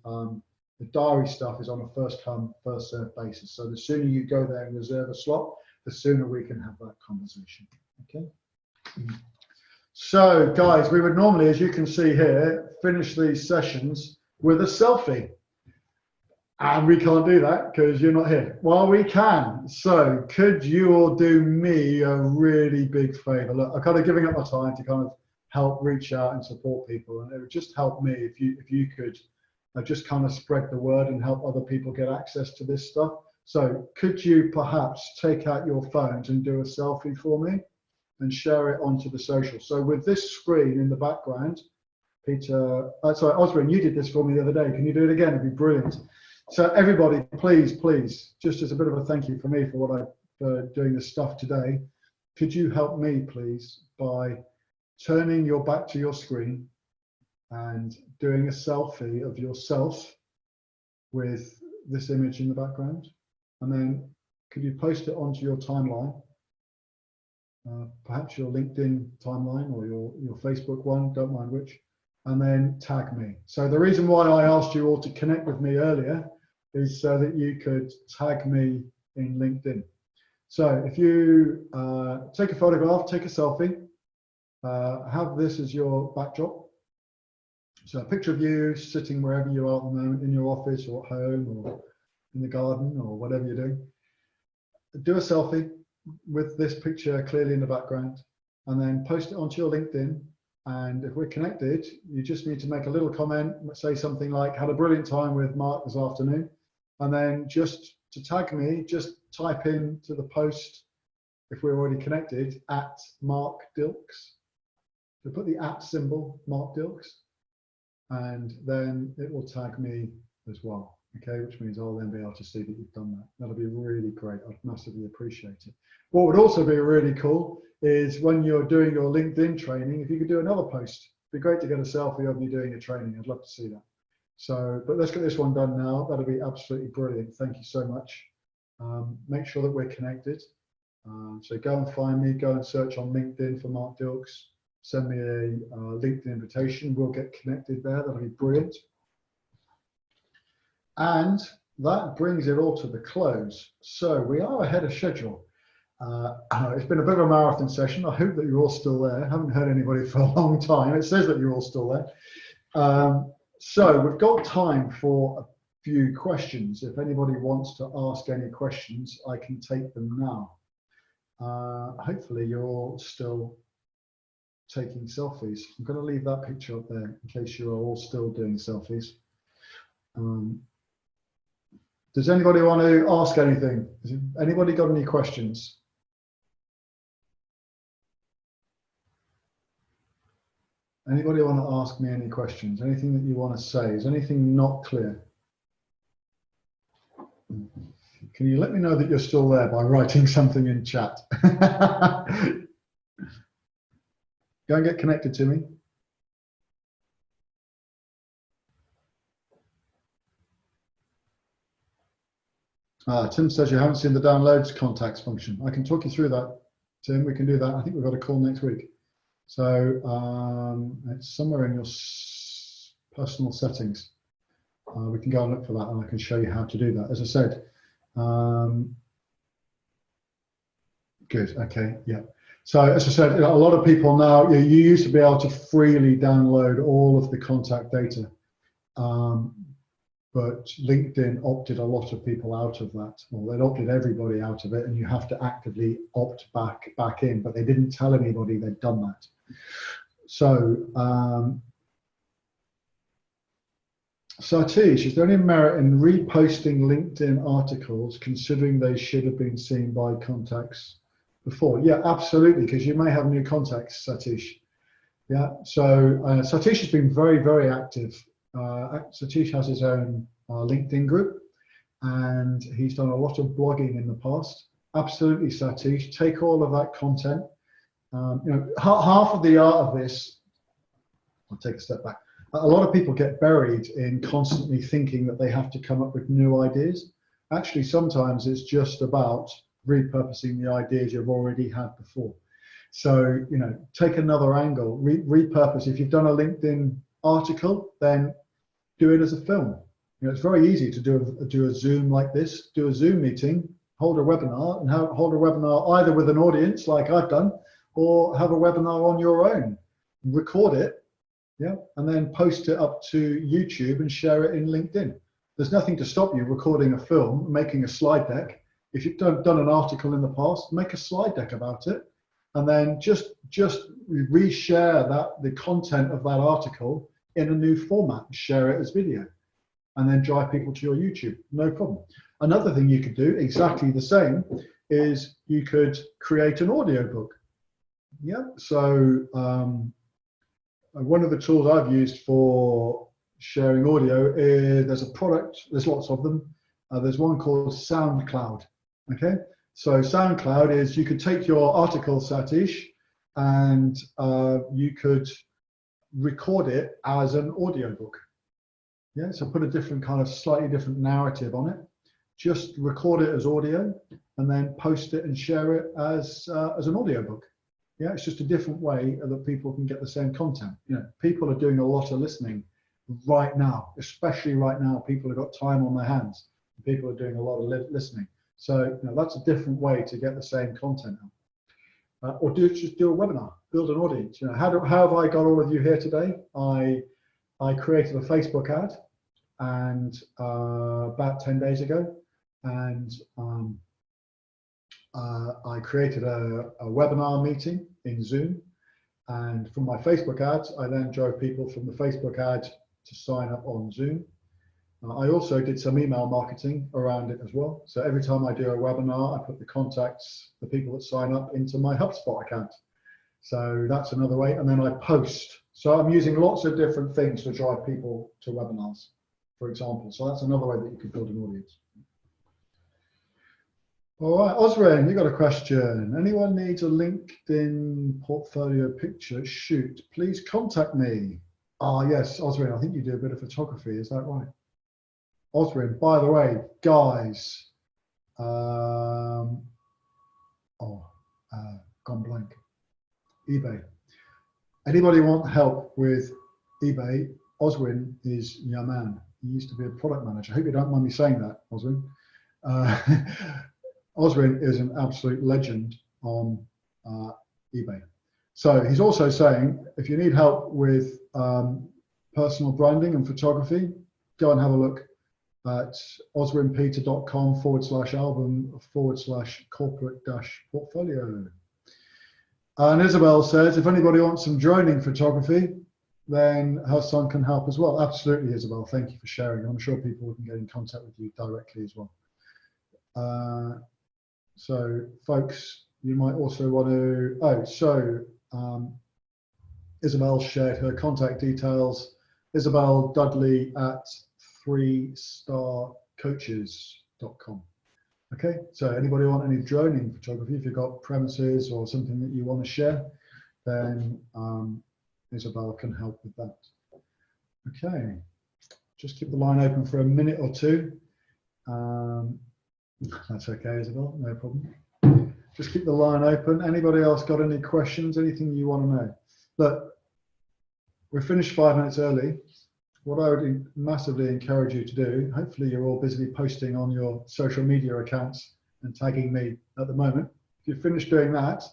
diary stuff is on a first come, first served basis. So the sooner you go there and reserve a slot, the sooner we can have that conversation, okay? So guys, we would normally, as you can see here, finish these sessions with a selfie. And we can't do that because you're not here. Well, we can. So could you all do me a really big favor? Look, I'm kind of giving up my time to kind of help reach out and support people. And it would just help me if you could just kind of spread the word and help other people get access to this stuff. So could you perhaps take out your phones and do a selfie for me and share it onto the social? So with this screen in the background, Peter, sorry, Osborne, you did this for me the other day. Can you do it again? It'd be brilliant. So everybody, please, just as a bit of a thank you for me for doing this stuff today, could you help me, please, by turning your back to your screen and doing a selfie of yourself with this image in the background? And then could you post it onto your timeline, perhaps your LinkedIn timeline or your Facebook one, don't mind which, and then tag me. So the reason why I asked you all to connect with me earlier is so that you could tag me in LinkedIn. So if you take a photograph, take a selfie, have this as your backdrop. So a picture of you sitting wherever you are at the moment, in your office or at home or in the garden or whatever you're doing. Do a selfie with this picture clearly in the background, and then post it onto your LinkedIn. And if we're connected, you just need to make a little comment, say something like, had a brilliant time with Mark this afternoon. And then just to tag me, just type in to the post, if we're already connected, at Mark Dilks. So put the at symbol, Mark Dilks, and then it will tag me as well. Okay, which means I'll then be able to see that you've done that. That'll be really great. I'd massively appreciate it. What would also be really cool is when you're doing your LinkedIn training, if you could do another post. It'd be great to get a selfie of you doing a training. I'd love to see that. So, but let's get this one done now. That'll be absolutely brilliant. Thank you so much. Make sure that we're connected. So go and find me, go and search on LinkedIn for Mark Dilks. Send me a LinkedIn invitation. We'll get connected there. That'll be brilliant. And that brings it all to the close. So we are ahead of schedule. It's been a bit of a marathon session. I hope that you're all still there. I haven't heard anybody for a long time. It says that you're all still there. So we've got time for a few questions. If anybody wants to ask any questions, I can take them now. Hopefully you're all still taking selfies. I'm going to leave that picture up there in case you are all still doing selfies. Does anybody want to ask anything? Has anybody got any questions? Anybody want to ask me any questions? Anything that you want to say? Is anything not clear? Can you let me know that you're still there by writing something in chat? Go and get connected to me. Tim says you haven't seen the downloads contacts function. I can talk you through that, Tim. We can do that. I think we've got a call next week. So it's somewhere in your personal settings. We can go and look for that, and I can show you how to do that. As I said, good. Okay. Yeah. So as I said, a lot of people now, you used to be able to freely download all of the contact data. But LinkedIn opted a lot of people out of that. Well, they'd opted everybody out of it, and you have to actively opt back in, but they didn't tell anybody they'd done that. So, Satish, is there any merit in reposting LinkedIn articles considering they should have been seen by contacts before? Yeah, absolutely, because you may have new contacts, Satish. Yeah, so Satish has been very, very active. Satish has his own LinkedIn group, and he's done a lot of blogging in the past. Absolutely, Satish, take all of that content. You know, half of the art of this, I'll take a step back. A lot of people get buried in constantly thinking that they have to come up with new ideas. Actually, sometimes it's just about repurposing the ideas you've already had before. So, you know, take another angle, repurpose. If you've done a LinkedIn article, then do it as a film. You know, it's very easy to do a Zoom like this, do a Zoom meeting, hold a webinar, and hold a webinar either with an audience like I've done, or have a webinar on your own. Record it, yeah, and then post it up to YouTube and share it in LinkedIn. There's nothing to stop you recording a film, making a slide deck. If you've done an article in the past, make a slide deck about it, and then just reshare the content of that article in a new format, share it as video. and then drive people to your YouTube. No problem. Another thing you could do exactly the same is you could create an audiobook. Yeah. So one of the tools I've used for sharing audio is there's a product. There's lots of them. There's one called SoundCloud. Okay. So SoundCloud is you could take your article, Satish, and you could record it as an audiobook. Yeah, so put a different kind of slightly different narrative on it. Just record it as audio and then post it and share it as an audiobook. Yeah, it's just a different way that people can get the same content. You know, people are doing a lot of listening right now, especially right now. People have got time on their hands. People are doing a lot of listening. So that's a different way to get the same content out. Or just do a webinar, build an audience. How have I got all of you here today? I created a Facebook ad and about 10 days ago, and I created a webinar meeting in Zoom, and from my Facebook ads, I then drove people from the Facebook ad to sign up on Zoom. I also did some email marketing around it as well. So every time I do a webinar, I put the contacts, the people that sign up, into my HubSpot account. So that's another way. And then I post. So I'm using lots of different things to drive people to webinars, for example. So that's another way that you could build an audience. All right, Osrin, you got a question. Anyone needs a LinkedIn portfolio picture shoot, please contact me. Ah, yes, Osrin, I think you do a bit of photography, is that right? Osrin, by the way, guys, gone blank. eBay. Anybody want help with eBay? Osrin is your man. He used to be a product manager. I hope you don't mind me saying that, Osrin. Osrin is an absolute legend on eBay. So he's also saying, if you need help with personal branding and photography, go and have a look at osrinpeter.com/album/corporate-portfolio. And Isabel says, if anybody wants some droning photography, then her son can help as well. Absolutely, Isabel. Thank you for sharing. I'm sure people can get in contact with you directly as well. So, folks, you might also want to. Isabel shared her contact details. Isabel Dudley at 3starcoaches.com. Okay, so anybody want any droning photography? If you've got premises or something that you want to share, then Isabel can help with that. Okay, just keep the line open for a minute or two. That's okay, Isabel, no problem. Just keep the line open. Anybody else got any questions, anything you want to know? Look, we're finished 5 minutes early. What I would massively encourage you to do, hopefully you're all busily posting on your social media accounts and tagging me at the moment. If you've finished doing that,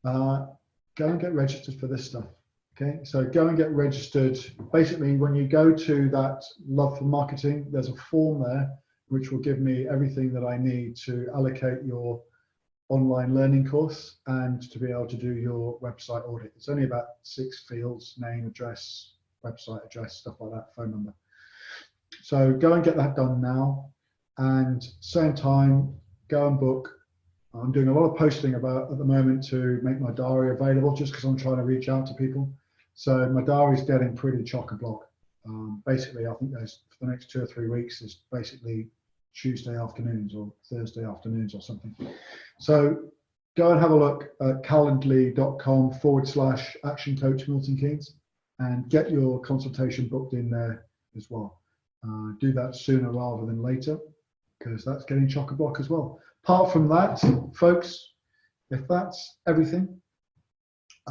go and get registered for this stuff. Okay, so go and get registered. Basically, when you go to that Love for Marketing, there's a form there which will give me everything that I need to allocate your online learning course and to be able to do your website audit. It's only about 6 fields: name, address, website address, stuff like that, phone number. So go and get that done now, and same time, go and book. I'm doing a lot of posting about at the moment to make my diary available, just because I'm trying to reach out to people. So my diary's getting pretty chock-a-block. Basically, I think there's, for the next 2 or 3 weeks, is basically Tuesday afternoons or Thursday afternoons or something. So go and have a look at calendly.com/action coach Milton Keynes and get your consultation booked in there as well. Do that sooner rather than later, because that's getting chock-a-block as well. Apart from that, folks, if that's everything,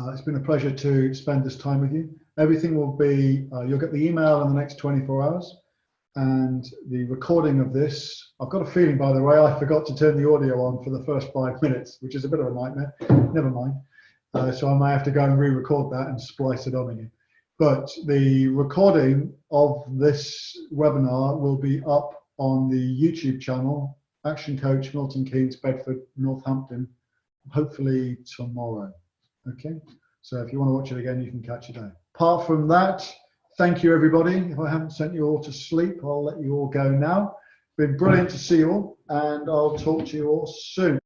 it's been a pleasure to spend this time with you. Everything will be, you'll get the email in the next 24 hours. And the recording of this, I've got a feeling, by the way, I forgot to turn the audio on for the first 5 minutes, which is a bit of a nightmare. Never mind. So I may have to go and re-record that and splice it on again. But the recording of this webinar will be up on the YouTube channel, Action Coach Milton Keynes, Bedford, Northampton, hopefully tomorrow. Okay, so if you want to watch it again, you can catch it out. Apart from that, thank you, everybody. If I haven't sent you all to sleep, I'll let you all go now. Been brilliant to see you all, and I'll talk to you all soon.